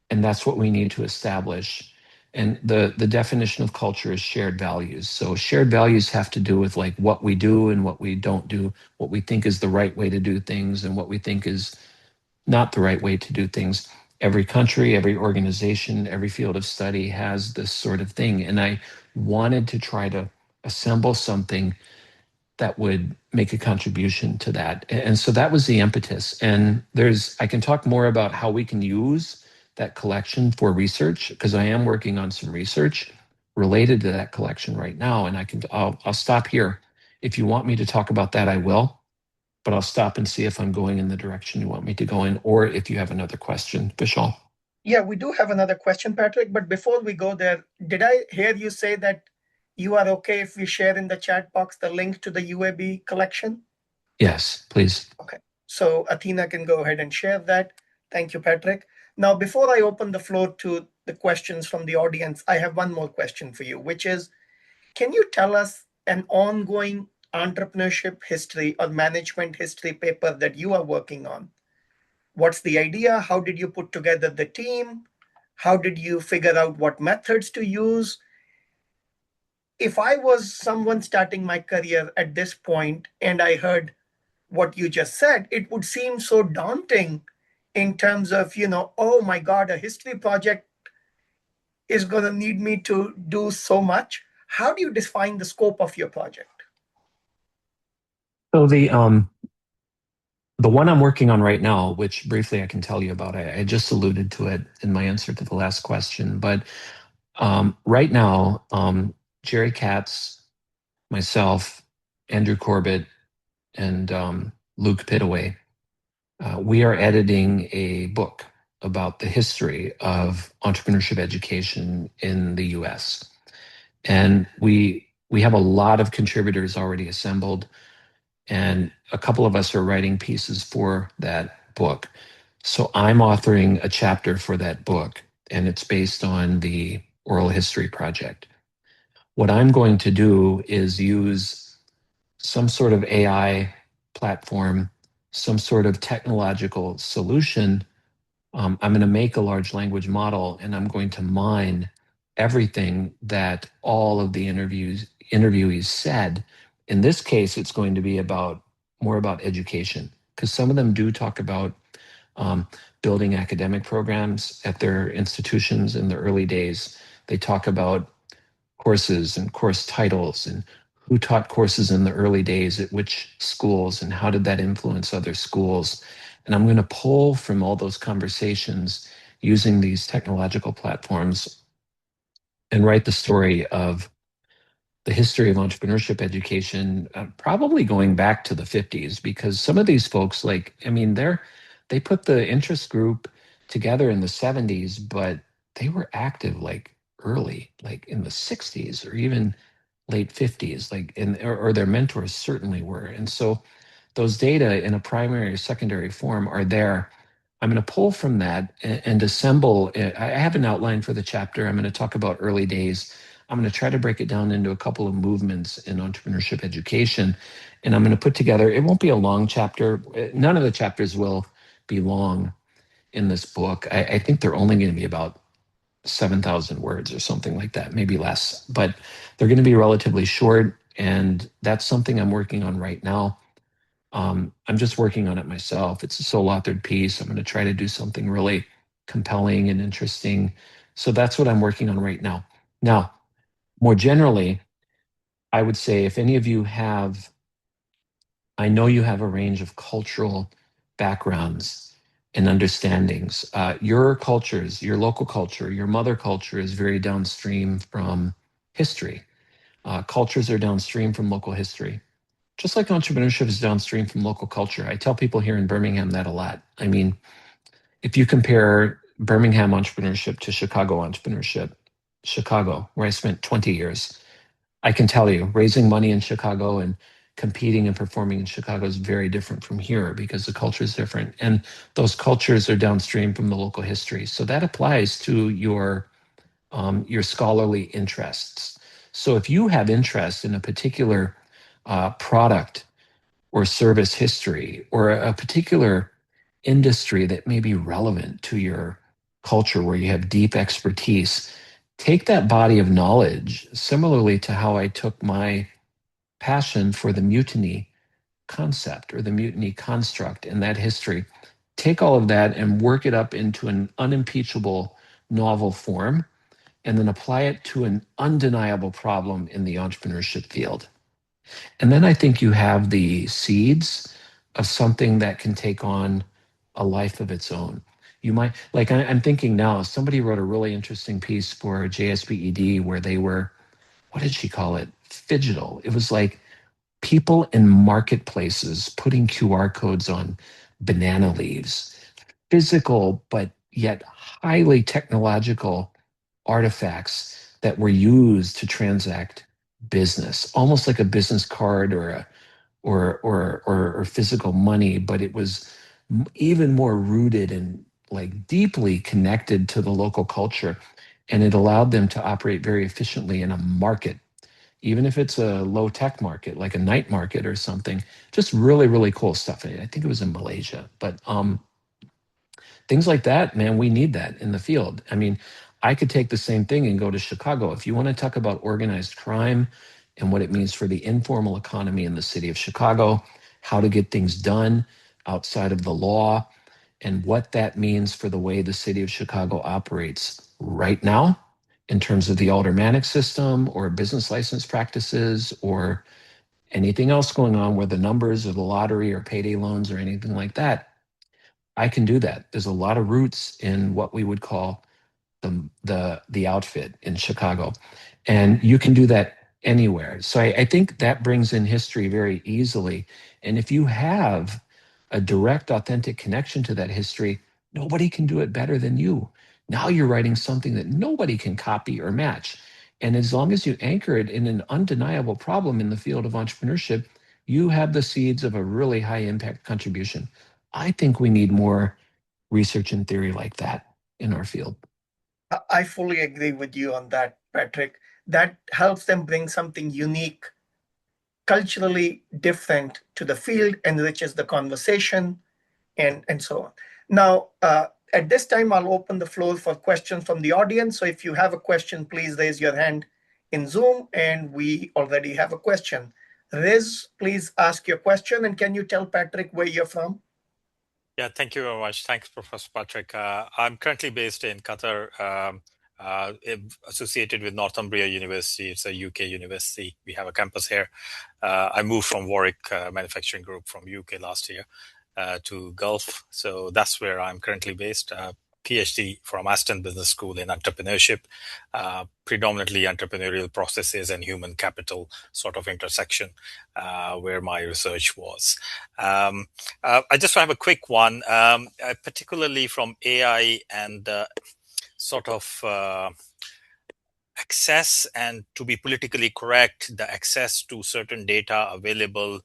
and that's what we need to establish. And the definition of culture is shared values. So shared values have to do with like what we do and what we don't do, what we think is the right way to do things and what we think is not the right way to do things. Every country, every organization, every field of study has this sort of thing. And I wanted to try to assemble something that would make a contribution to that. And so that was the impetus. And I can talk more about how we can use that collection for research, because I am working on some research related to that collection right now. And I'll stop here. If you want me to talk about that, I will, but I'll stop and see if I'm going in the direction you want me to go in, or if you have another question, Vishal. Yeah, we do have another question, Patrick. But before we go there, did I hear you say that you are okay if we share in the chat box the link to the UAB collection? Yes, please. Okay. So Athena can go ahead and share that. Thank you, Patrick. Now, before I open the floor to the questions from the audience, I have one more question for you, which is, can you tell us an ongoing entrepreneurship history or management history paper that you are working on? What's the idea? How did you put together the team? How did you figure out what methods to use? If I was someone starting my career at this point and I heard what you just said, it would seem so daunting in terms of, oh my God, a history project is going to need me to do so much. How do you define the scope of your project? So the one I'm working on right now, which briefly I can tell you about, I just alluded to it in my answer to the last question, but right now, Jerry Katz, myself, Andrew Corbett, and Luke Pittaway, we are editing a book about the history of entrepreneurship education in the US. And we have a lot of contributors already assembled, and a couple of us are writing pieces for that book. So I'm authoring a chapter for that book, and it's based on the oral history project. What I'm going to do is use some sort of AI platform, some sort of technological solution. I'm going to make a large language model, and I'm going to mine everything that all of the interviewees said. In this case, it's going to be more about education, because some of them do talk about um, building academic programs at their institutions in the early days. They talk about courses and course titles and who taught courses in the early days at which schools and how did that influence other schools. And I'm going to pull from all those conversations using these technological platforms and write the story of the history of entrepreneurship education, probably going back to the 50s, because some of these folks, like, I mean, they put the interest group together in the 70s, but they were active like early, like in the 60s or even late 50s, like or their mentors certainly were. And so those data in a primary or secondary form are there. I'm going to pull from that and assemble. I have an outline for the chapter. I'm going to talk about early days. I'm going to try to break it down into a couple of movements in entrepreneurship education. And I'm going to put together, it won't be a long chapter. None of the chapters will be long in this book. I think they're only going to be about 7,000 words or something like that, maybe less. But they're going to be relatively short. And that's something I'm working on right now. I'm just working on it myself. It's a sole authored piece. I'm going to try to do something really compelling and interesting. So that's what I'm working on right now. Now, more generally, I would say if any of you have, I know you have a range of cultural backgrounds and understandings. Your cultures, your local culture, your mother culture is very downstream from history. Cultures are downstream from local history. just like entrepreneurship is downstream from local culture. I tell people here in Birmingham that a lot. I mean, if you compare Birmingham entrepreneurship to Chicago entrepreneurship, Chicago, where I spent 20 years, I can tell you, raising money in Chicago and competing and performing in Chicago is very different from here because the culture is different. And those cultures are downstream from the local history. So that applies to your scholarly interests. So if you have interest in a particular product or service history or a particular industry that may be relevant to your culture where you have deep expertise, take that body of knowledge, similarly to how I took my passion for the mutiny concept or the mutiny construct in that history, take all of that and work it up into an unimpeachable novel form, and then apply it to an undeniable problem in the entrepreneurship field. And then I think you have the seeds of something that can take on a life of its own. You might, like, I'm thinking now, somebody wrote a really interesting piece for JSPED where they were, what did she call it? Phygital. It was like people in marketplaces putting QR codes on banana leaves, physical, but yet highly technological artifacts that were used to transact business, almost like a business card or a or physical money, but it was even more rooted and like deeply connected to the local culture. And it allowed them to operate very efficiently in a market, even if it's a low tech market, like a night market or something. Just really, really cool stuff. I think it was in Malaysia, but things like that, man, we need that in the field. I mean, I could take the same thing and go to Chicago. If you want to talk about organized crime and what it means for the informal economy in the city of Chicago, how to get things done outside of the law, and what that means for the way the city of Chicago operates right now in terms of the aldermanic system or business license practices or anything else going on where the numbers or the lottery or payday loans or anything like that, I can do that. There's a lot of roots in what we would call the outfit in Chicago, and you can do that anywhere. So I think that brings in history very easily. And if you have a direct, authentic connection to that history, nobody can do it better than you. Now you're writing something that nobody can copy or match. And as long as you anchor it in an undeniable problem in the field of entrepreneurship, you have the seeds of a really high impact contribution. I think we need more research and theory like that in our field. I fully agree with you on that, Patrick. That helps them bring something unique, culturally different to the field, enriches the conversation, and so on. Now, at this time, I'll open the floor for questions from the audience. So if you have a question, please raise your hand in Zoom, and we already have a question. Riz, please ask your question, and can you tell Patrick where you're from? Yeah, thank you very much. Thanks, Professor Patrick. I'm currently based in Qatar, associated with Northumbria University. It's a UK university. We have a campus here. I moved from Warwick Manufacturing Group from UK last year to Gulf. So that's where I'm currently based. PhD from Aston Business School in entrepreneurship, predominantly entrepreneurial processes and human capital sort of intersection, where my research was. I just have a quick one, particularly from AI and sort of access, and to be politically correct, the access to certain data available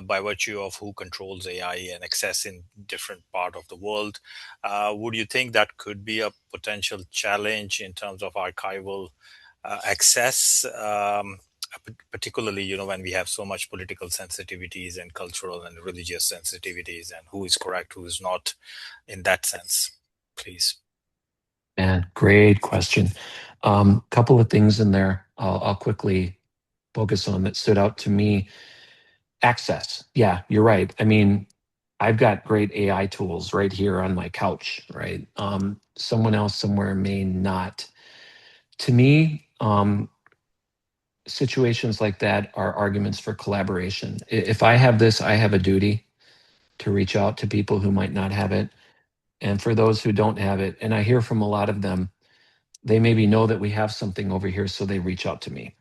by virtue of who controls AI and access in different part of the world. Would you think that could be a potential challenge in terms of archival access, particularly, when we have so much political sensitivities and cultural and religious sensitivities, and who is correct, who is not, in that sense, please? Man, great question. Couple of things in there I'll quickly focus on that stood out to me. Access. Yeah, you're right. I mean, I've got great AI tools right here on my couch, right? Someone else somewhere may not. To me, situations like that are arguments for collaboration. If I have this, I have a duty to reach out to people who might not have it. And for those who don't have it, and I hear from a lot of them, they maybe know that we have something over here, so they reach out to me.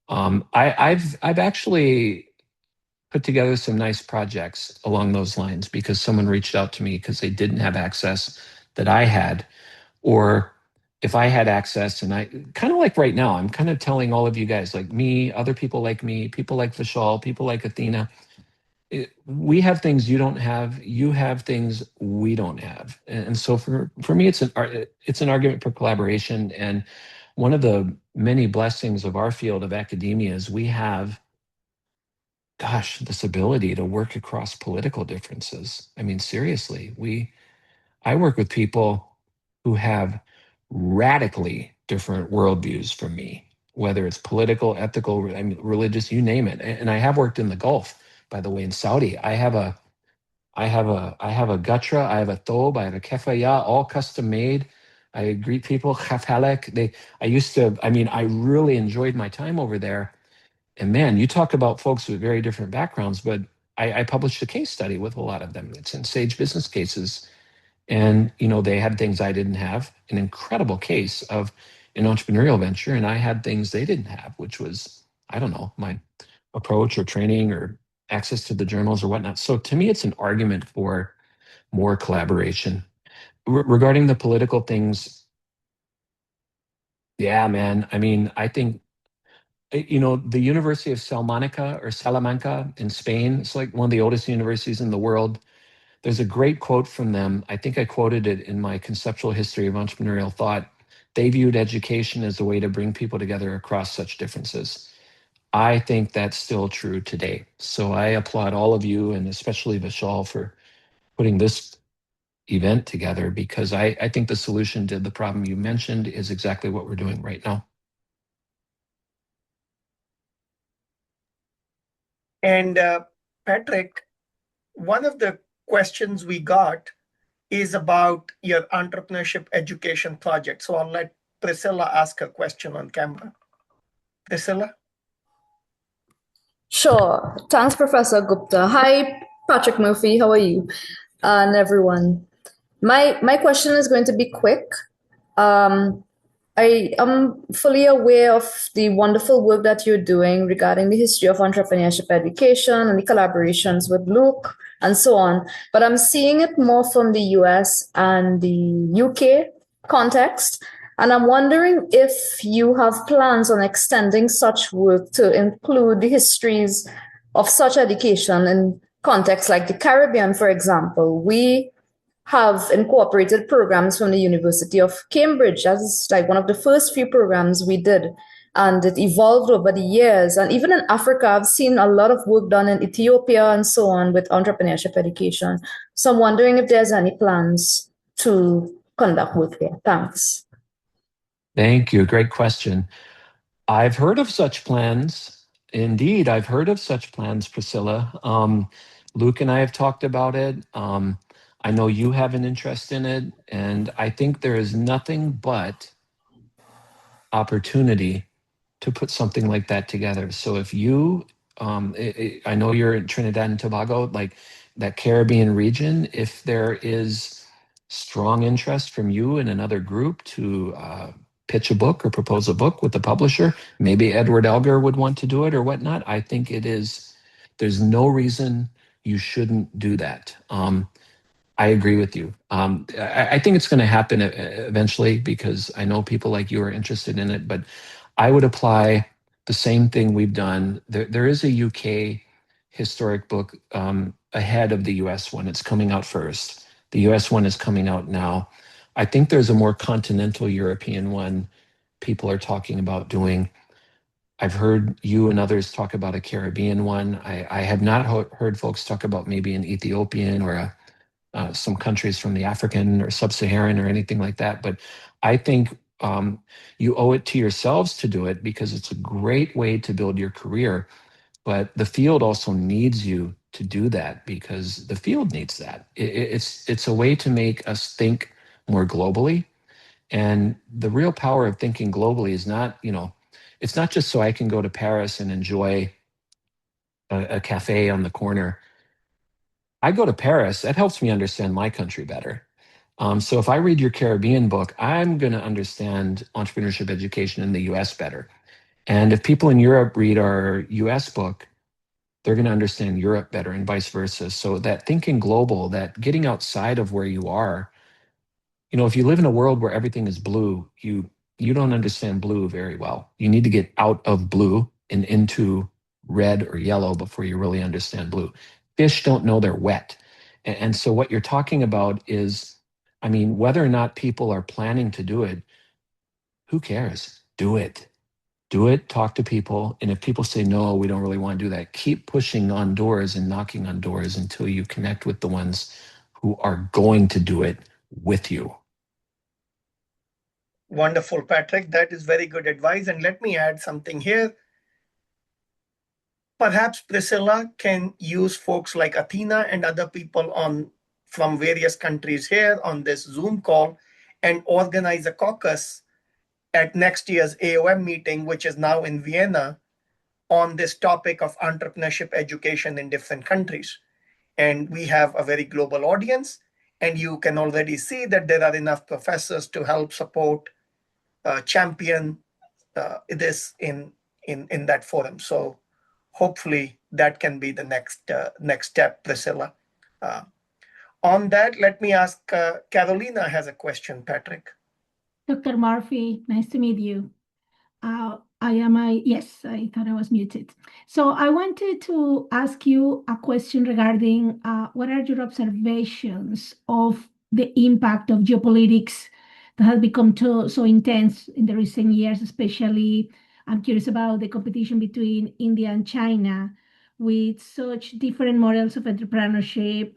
I've actually put together some nice projects along those lines because someone reached out to me because they didn't have access that I had. Or if I had access, and I kind of like right now, I'm kind of telling all of you guys, like me, other people like me, people like Vishal, people like Athena, we have things you don't have, you have things we don't have. And so for me, it's an argument for collaboration. And one of the many blessings of our field of academia is we have, gosh, this ability to work across political differences. I mean, seriously, I work with people who have radically different worldviews from me, whether it's political, ethical, I mean, religious, you name it. And I have worked in the Gulf, by the way, in Saudi. I have a gutra, I have a thobe, I have a kefaya, all custom made. I greet people, khafalek. I really enjoyed my time over there. And man, you talk about folks with very different backgrounds, but I published a case study with a lot of them. It's in Sage Business Cases. And, they had things I didn't have, an incredible case of an entrepreneurial venture. And I had things they didn't have, which was, I don't know, my approach or training or access to the journals or whatnot. So to me, it's an argument for more collaboration. Regarding the political things, yeah, man. I mean, I think, the University of Salamanca in Spain, it's like one of the oldest universities in the world. There's a great quote from them. I think I quoted it in my conceptual history of entrepreneurial thought. They viewed education as a way to bring people together across such differences. I think that's still true today. So I applaud all of you, and especially Vishal, for putting this event together, because I think the solution to the problem you mentioned is exactly what we're doing right now. And Patrick, one of the questions we got is about your entrepreneurship education project. So I'll let Priscilla ask a question on camera. Priscilla? Sure. Thanks, Professor Gupta. Hi, Patrick Murphy. How are you? And everyone. My question is going to be quick. I am fully aware of the wonderful work that you're doing regarding the history of entrepreneurship education and the collaborations with Luke and so on. But I'm seeing it more from the US and the UK context. And I'm wondering if you have plans on extending such work to include the histories of such education in contexts like the Caribbean, for example. We have incorporated programs from the University of Cambridge. That's like one of the first few programs we did. And it evolved over the years. And even in Africa, I've seen a lot of work done in Ethiopia and so on with entrepreneurship education. So I'm wondering if there's any plans to conduct work there. Thanks. Thank you. Great question. I've heard of such plans. Indeed, I've heard of such plans, Priscilla. Luke and I have talked about it. I know you have an interest in it, and I think there is nothing but opportunity to put something like that together. So if you, I know you're in Trinidad and Tobago, like that Caribbean region, if there is strong interest from you and another group to pitch a book or propose a book with the publisher, maybe Edward Elgar would want to do it or whatnot. I think there's no reason you shouldn't do that. I agree with you. I think it's going to happen eventually because I know people like you are interested in it, but I would apply the same thing we've done. There is a UK historic book ahead of the US one. It's coming out first. The US one is coming out now. I think there's a more continental European one people are talking about doing. I've heard you and others talk about a Caribbean one. I have not heard folks talk about maybe an Ethiopian or some countries from the African or sub-Saharan or anything like that. But I think you owe it to yourselves to do it because it's a great way to build your career. But the field also needs you to do that because the field needs that. It's a way to make us think more globally. And the real power of thinking globally is not, it's not just so I can go to Paris and enjoy a cafe on the corner. I go to Paris, that helps me understand my country better. So if I read your Caribbean book, I'm going to understand entrepreneurship education in the US better. And if people in Europe read our US book, they're going to understand Europe better and vice versa. So that thinking global, that getting outside of where you are, if you live in a world where everything is blue, you don't understand blue very well. You need to get out of blue and into red or yellow before you really understand blue. Fish don't know they're wet. And so what you're talking about is, whether or not people are planning to do it, who cares? Do it. Do it, talk to people. And if people say, no, we don't really want to do that, keep pushing on doors and knocking on doors until you connect with the ones who are going to do it with you. Wonderful, Patrick. That is very good advice. And let me add something here. Perhaps Priscilla can use folks like Athena and other people from various countries here on this Zoom call and organize a caucus at next year's AOM meeting, which is now in Vienna, on this topic of entrepreneurship education in different countries. And we have a very global audience, and you can already see that there are enough professors to help support, champion this in that forum. So hopefully that can be the next step, Priscilla. On that, let me ask, Carolina has a question, Patrick. Dr. Murphy, nice to meet you. Yes, I thought I was muted. So I wanted to ask you a question regarding what are your observations of the impact of geopolitics that has become so intense in the recent years, especially I'm curious about the competition between India and China with such different models of entrepreneurship.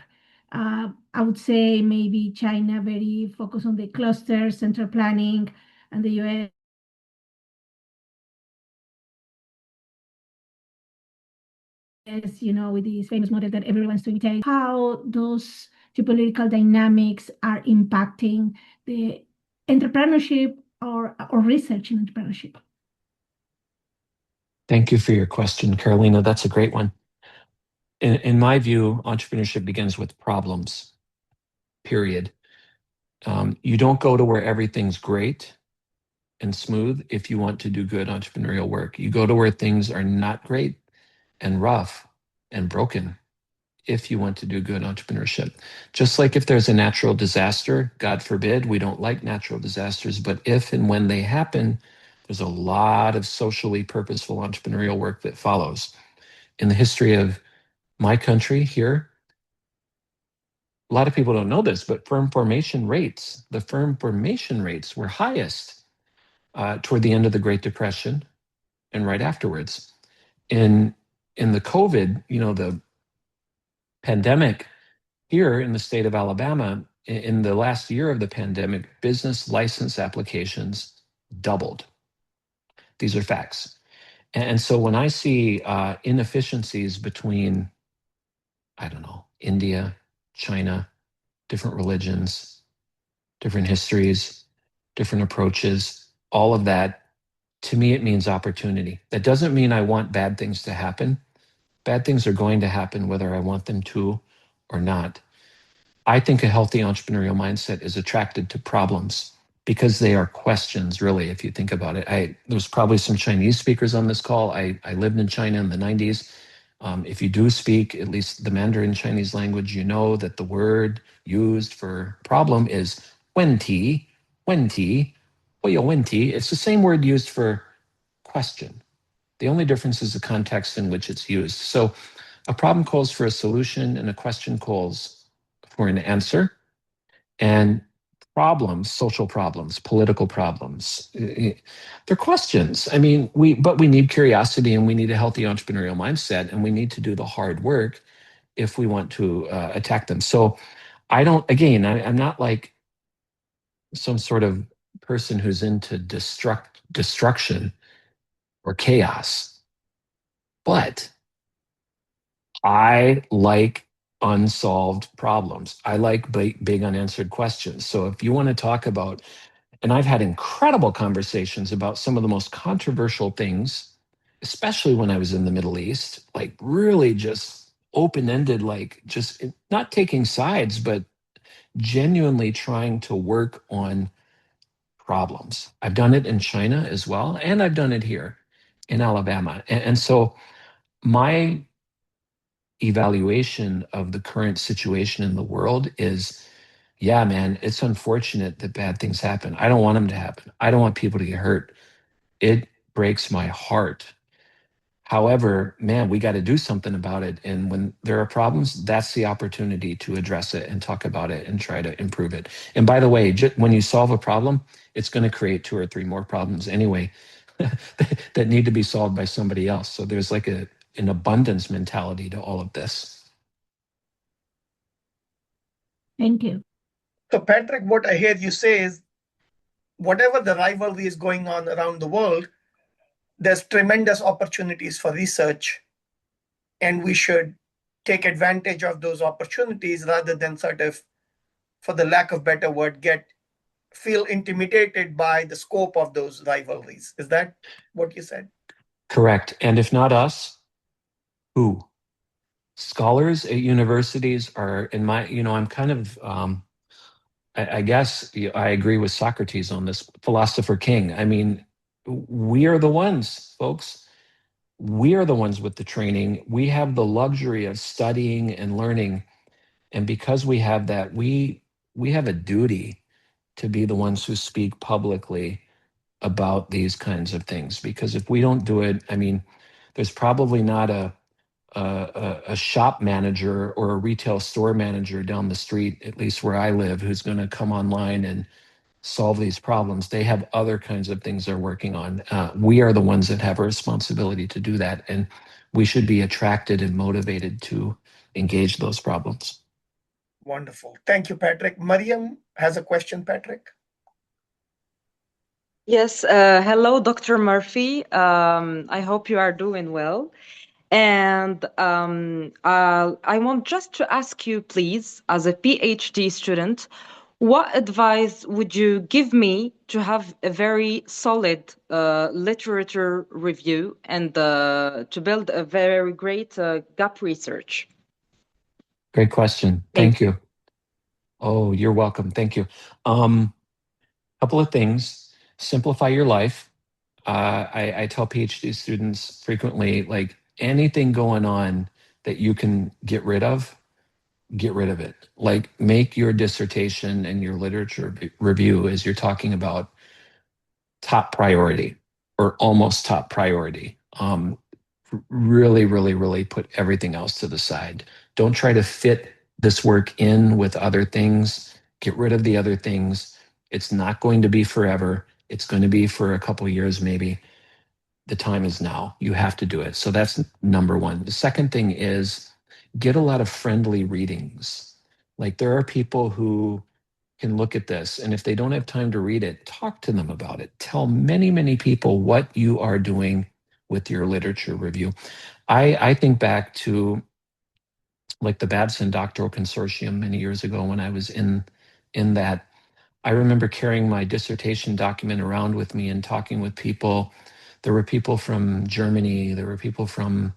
I would say maybe China very focused on the cluster, central planning, and the US with this famous model that everyone wants to imitate, how those geopolitical dynamics are impacting the entrepreneurship or research in entrepreneurship. Thank you for your question, Carolina. That's a great one. In my view, entrepreneurship begins with problems, period. You don't go to where everything's great and smooth if you want to do good entrepreneurial work. You go to where things are not great and rough and broken if you want to do good entrepreneurship. Just like if there's a natural disaster, God forbid, we don't like natural disasters, but if and when they happen, there's a lot of socially purposeful entrepreneurial work that follows. In the history of my country here, a lot of people don't know this, but the firm formation rates were highest toward the end of the Great Depression and right afterwards. In the COVID, the pandemic here in the state of Alabama, in the last year of the pandemic, business license applications doubled. These are facts. And so when I see inefficiencies between, I don't know, India, China, different religions, different histories, different approaches, all of that, to me, it means opportunity. That doesn't mean I want bad things to happen. Bad things are going to happen whether I want them to or not. I think a healthy entrepreneurial mindset is attracted to problems because they are questions, really, if you think about it. There's probably some Chinese speakers on this call. I lived in China in the 90s. If you do speak at least the Mandarin Chinese language, you know that the word used for problem is wenti, wenti, 会有问题. It's the same word used for question. The only difference is the context in which it's used. So a problem calls for a solution and a question calls for an answer. And problems, social problems, political problems, they're questions. But we need curiosity and we need a healthy entrepreneurial mindset and we need to do the hard work if we want to attack them. So I'm not like some sort of person who's into destruction or chaos, but I like unsolved problems. I like big unanswered questions. So if you want to talk about, and I've had incredible conversations about some of the most controversial things, especially when I was in the Middle East, like really just open-ended, like just not taking sides, but genuinely trying to work on problems. I've done it in China as well, and I've done it here in Alabama. And so my evaluation of the current situation in the world is, yeah, man, it's unfortunate that bad things happen. I don't want them to happen. I don't want people to get hurt. It breaks my heart. However, man, we got to do something about it. And when there are problems, that's the opportunity to address it and talk about it and try to improve it. And by the way, when you solve a problem, it's going to create 2 or 3 more problems anyway that need to be solved by somebody else. So there's like an abundance mentality to all of this. Thank you. So, Patrick, what I hear you say is whatever the rivalry is going on around the world, there's tremendous opportunities for research, and we should take advantage of those opportunities rather than sort of, for the lack of better word, feel intimidated by the scope of those rivalries. Is that what you said? Correct. And if not us, who? Scholars at universities are, in my, I'm kind of, I guess I agree with Socrates on this, philosopher king. I mean, we are the ones, folks. We are the ones with the training. We have the luxury of studying and learning. And because we have that, we have a duty to be the ones who speak publicly about these kinds of things. Because if we don't do it, I mean, there's probably not a shop manager or a retail store manager down the street, at least where I live, who's going to come online and solve these problems. They have other kinds of things they're working on. We are the ones that have a responsibility to do that, and we should be attracted and motivated to engage those problems. Wonderful. Thank you, Patrick. Mariam has a question, Patrick. Yes. Hello, Dr. Murphy. I hope you are doing well. And I want just to ask you, please, as a PhD student, what advice would you give me to have a very solid literature review and to build a very great gap research? Great question. Thank you. Oh, you're welcome. Thank you. Couple of things. Simplify your life. I tell PhD students frequently, like, anything going on that you can get rid of it. Like, make your dissertation and your literature review, as you're talking about, top priority or almost top priority. Really, really, really put everything else to the side. Don't try to fit this work in with other things. Get rid of the other things. It's not going to be forever. It's going to be for a couple of years, maybe. The time is now. You have to do it. So that's number one. The second thing is get a lot of friendly readings. Like, there are people who can look at this, and if they don't have time to read it, talk to them about it. Tell many, many people what you are doing with your literature review. I think back to, like, the Babson Doctoral Consortium many years ago when I was in that. I remember carrying my dissertation document around with me and talking with people. There were people from Germany, there were people from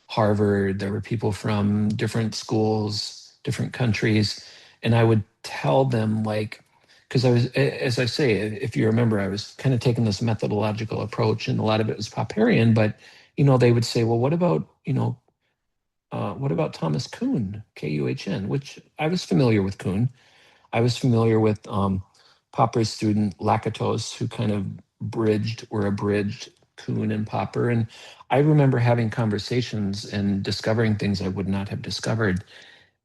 Harvard, there were people from different schools, different countries. And I would tell them, like, because I was, as I say, if you remember, I was kind of taking this methodological approach, and a lot of it was Popperian, but, they would say, well, what about Thomas Kuhn, Kuhn, which I was familiar with Kuhn. I was familiar with Popper's student Lakatos, who kind of abridged Kuhn and Popper. And I remember having conversations and discovering things I would not have discovered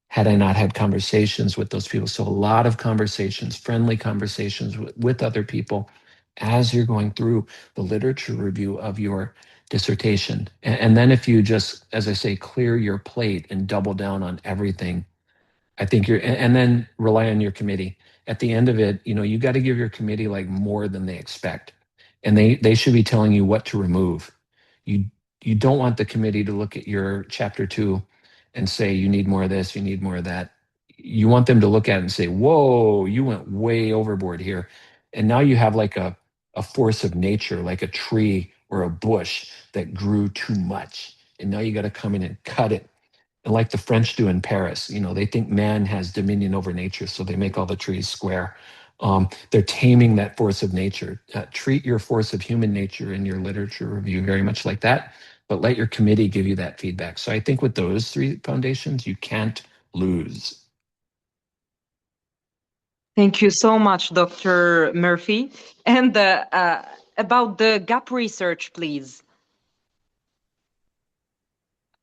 had I not had conversations with those people. So a lot of conversations, friendly conversations with other people as you're going through the literature review of your dissertation. And then if you just, as I say, clear your plate and double down on everything, I think and then rely on your committee. At the end of it, you got to give your committee like more than they expect. And they should be telling you what to remove. You don't want the committee to look at your chapter 2 and say, you need more of this, you need more of that. You want them to look at it and say, whoa, you went way overboard here. And now you have like a force of nature, like a tree or a bush that grew too much. And now you got to come in and cut it. And like the French do in Paris, they think man has dominion over nature, so they make all the trees square. They're taming that force of nature. Treat your force of human nature in your literature review very much like that. but let your committee give you that feedback. So I think with those 3 foundations, you can't lose. Thank you so much, Dr. Murphy. And about the gap research, please.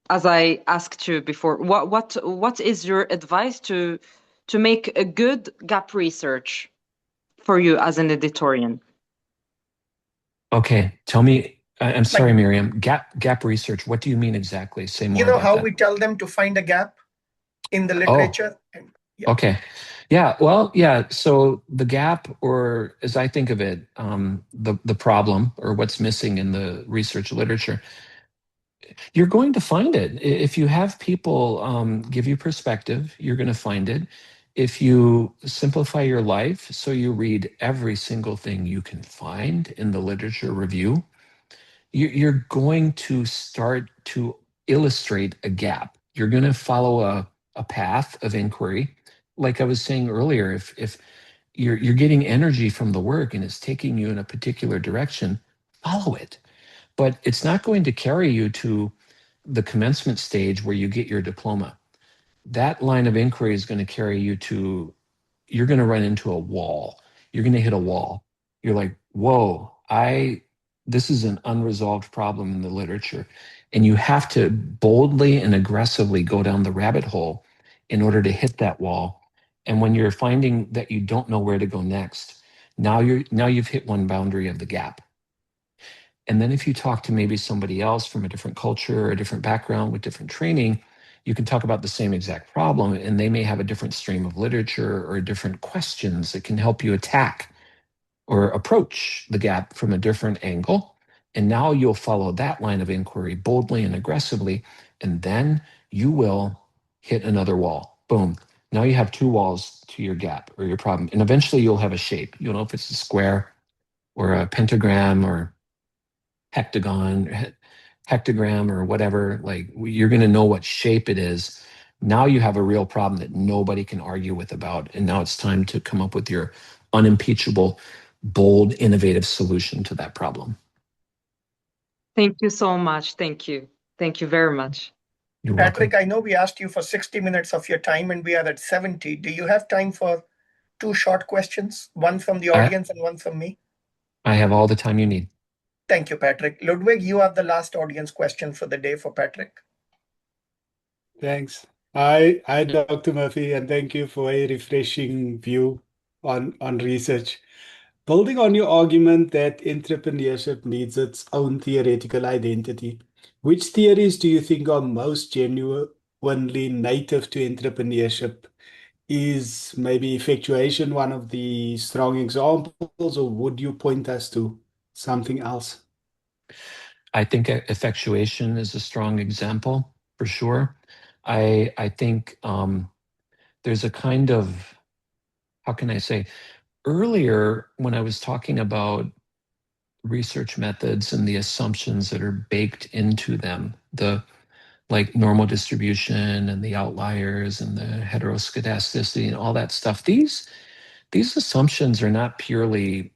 As I asked you before, what is your advice to make a good gap research for you as an editorial? Okay, tell me. I'm sorry, Like- Miriam. Gap research. What do you mean exactly? Say more You know about how that. we tell them to find a gap in the Oh, literature? Yeah. okay. Yeah. Well, yeah. So the gap, or as I think of it, the problem or what's missing in the research literature, you're going to find it. If you have people give you perspective, you're going to find it. If you simplify your life so you read every single thing you can find in the literature review, you're going to start to illustrate a gap. You're going to follow a path of inquiry. Like I was saying earlier, if you're getting energy from the work and it's taking you in a particular direction, follow it. But it's not going to carry you to the commencement stage where you get your diploma. That line of inquiry is going to carry you to, you're going to run into a wall. You're going to hit a wall. You're like, whoa, this is an unresolved problem in the literature. And you have to boldly and aggressively go down the rabbit hole in order to hit that wall. And when you're finding that you don't know where to go next, now you've hit one boundary of the gap. And then if you talk to maybe somebody else from a different culture or a different background with different training, you can talk about the same exact problem, and they may have a different stream of literature or different questions that can help you attack or approach the gap from a different angle. And now you'll follow that line of inquiry boldly and aggressively, and then you will hit another wall. Boom. Now you have 2 walls to your gap or your problem. And eventually you'll have a shape. You'll know if it's a square or a pentagram or hectogram or whatever. Like, you're going to know what shape it is. Now you have a real problem that nobody can argue with about. And now it's time to come up with your unimpeachable, bold, innovative solution to that problem. Thank you so much. Thank you. Thank you very much. You're Patrick, welcome. I know we asked you for 60 minutes of your time and we are at 70. Do you have time for 2 short questions? One from the audience and one from me? I have all the time you need. Thank you, Patrick. Ludwig, you have the last audience question for the day for Patrick. Thanks. Hi, Dr. Murphy, and thank you for a refreshing view on research. Building on your argument that entrepreneurship needs its own theoretical identity, which theories do you think are most genuinely native to entrepreneurship? Is maybe effectuation one of the strong examples, or would you point us to something else? I think effectuation is a strong example for sure. I think there's a kind of, how can I say, earlier when I was talking about research methods and the assumptions that are baked into them, the like normal distribution and the outliers and the heteroscedasticity and all that stuff, these assumptions are not purely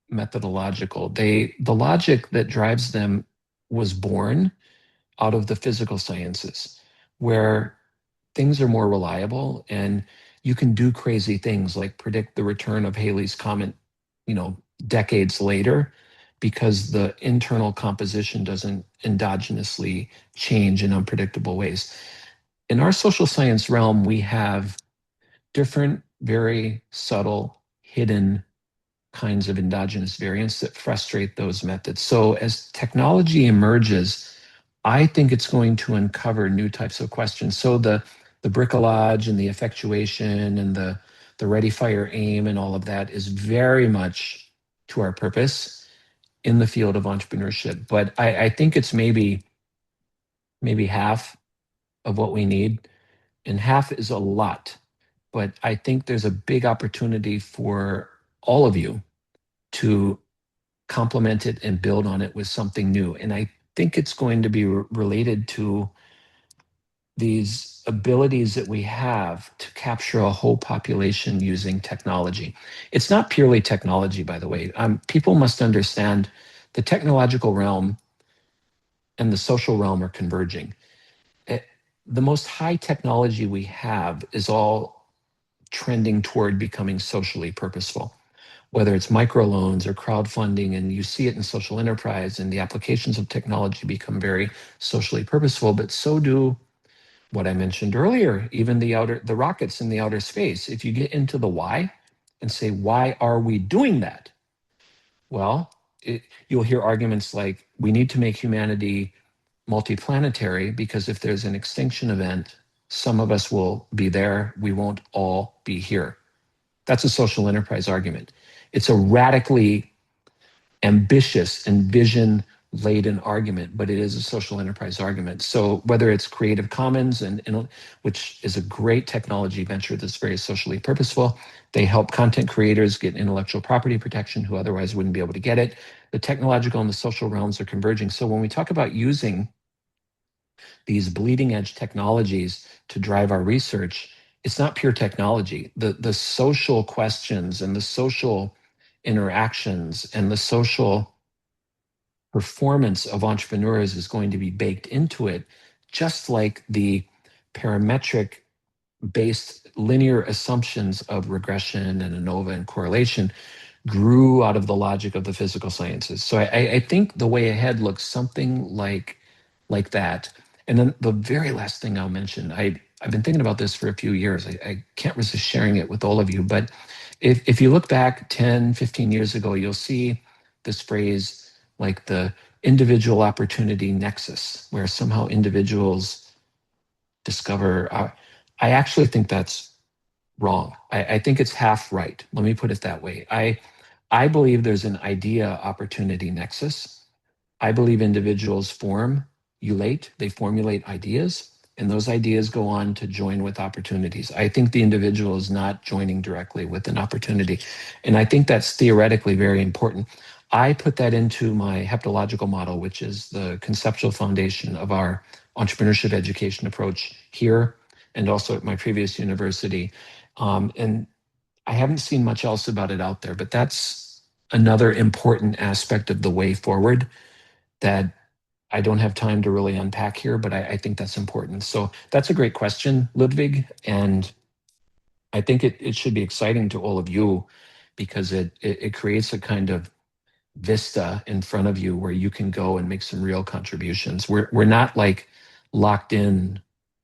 methodological. The logic that drives them was born out of the physical sciences, where things are more reliable and you can do crazy things like predict the return of Halley's Comet, decades later, because the internal composition doesn't endogenously change in unpredictable ways. In our social science realm, we have different, very subtle, hidden kinds of endogenous variants that frustrate those methods. So as technology emerges, I think it's going to uncover new types of questions. So the bricolage and the effectuation and the ready, fire, aim and all of that is very much to our purpose in the field of entrepreneurship. But I think it's maybe half of what we need, and half is a lot. But I think there's a big opportunity for all of you to complement it and build on it with something new. And I think it's going to be related to these abilities that we have to capture a whole population using technology. It's not purely technology, by the way. People must understand the technological realm and the social realm are converging. The most high technology we have is all trending toward becoming socially purposeful, whether it's microloans or crowdfunding, and you see it in social enterprise, and the applications of technology become very socially purposeful, but so do what I mentioned earlier, even the rockets in the outer space. If you get into the why and say, why are we doing that? Well, you'll hear arguments like, we need to make humanity multiplanetary because if there's an extinction event, some of us will be there, we won't all be here. That's a social enterprise argument. It's a radically ambitious and vision-laden argument, but it is a social enterprise argument. So whether it's Creative Commons, which is a great technology venture that's very socially purposeful, they help content creators get intellectual property protection who otherwise wouldn't be able to get it. The technological and the social realms are converging. So when we talk about using these bleeding edge technologies to drive our research, it's not pure technology. The social questions and the social interactions and the social performance of entrepreneurs is going to be baked into it, just like the parametric based linear assumptions of regression and ANOVA and correlation grew out of the logic of the physical sciences. So I think the way ahead looks something like that. And then the very last thing I'll mention, I've been thinking about this for a few years. I can't resist sharing it with all of you, but if you look back 10, 15 years ago, you'll see this phrase like the individual opportunity nexus, where somehow individuals discover. I actually think that's wrong. I think it's half right. Let me put it that way. I believe there's an idea opportunity nexus. I believe individuals they formulate ideas, and those ideas go on to join with opportunities. I think the individual is not joining directly with an opportunity. And I think that's theoretically very important. I put that into my heptological model, which is the conceptual foundation of our entrepreneurship education approach here and also at my previous university. And I haven't seen much else about it out there, but that's another important aspect of the way forward that I don't have time to really unpack here, but I think that's important. So that's a great question, Ludwig. And I think it should be exciting to all of you because it creates a kind of vista in front of you where you can go and make some real contributions. We're not like locked in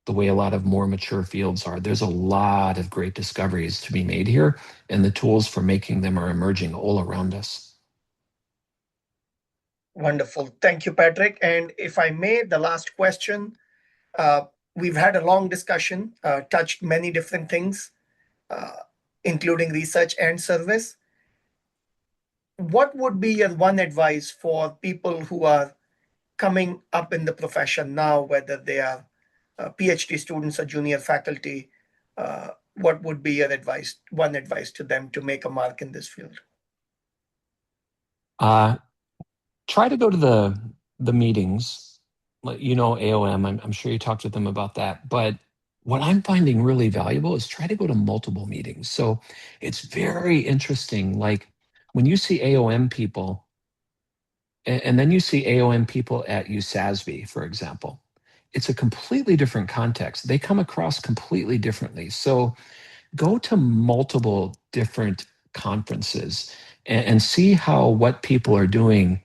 the way a lot of more mature fields are. There's a lot of great discoveries to be made here, and the tools for making them are emerging all around us. Wonderful. Thank you, Patrick. And if I may, the last question. We've had a long discussion, touched many different things, including research and service. What would be your one advice for people who are coming up in the profession now, whether they are PhD students or junior faculty? What would be your advice, one advice to them to make a mark in this field? Try to go to the meetings. AOM, I'm sure you talked with them about that. But what I'm finding really valuable is try to go to multiple meetings. So it's very interesting. Like when you see AOM people, and then you see AOM people at USASB, for example, it's a completely different context. They come across completely differently. So go to multiple different conferences and see how what people are doing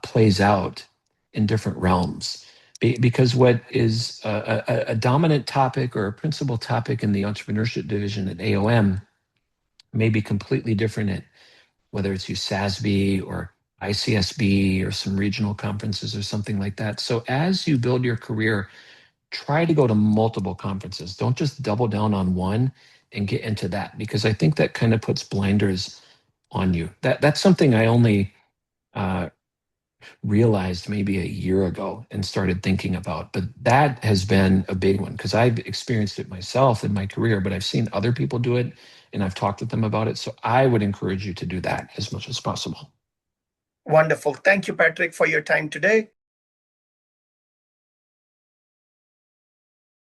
plays out in different realms. Because what is a dominant topic or a principal topic in the entrepreneurship division at AOM may be completely different at whether it's USASB or ICSB or some regional conferences or something like that. So as you build your career, try to go to multiple conferences. Don't just double down on one and get into that, because I think that kind of puts blinders on you. That's something I only realized maybe a year ago and started thinking about. But that has been a big one because I've experienced it myself in my career, but I've seen other people do it and I've talked with them about it. So I would encourage you to do that as much as possible. Wonderful. Thank you, Patrick, for your time today.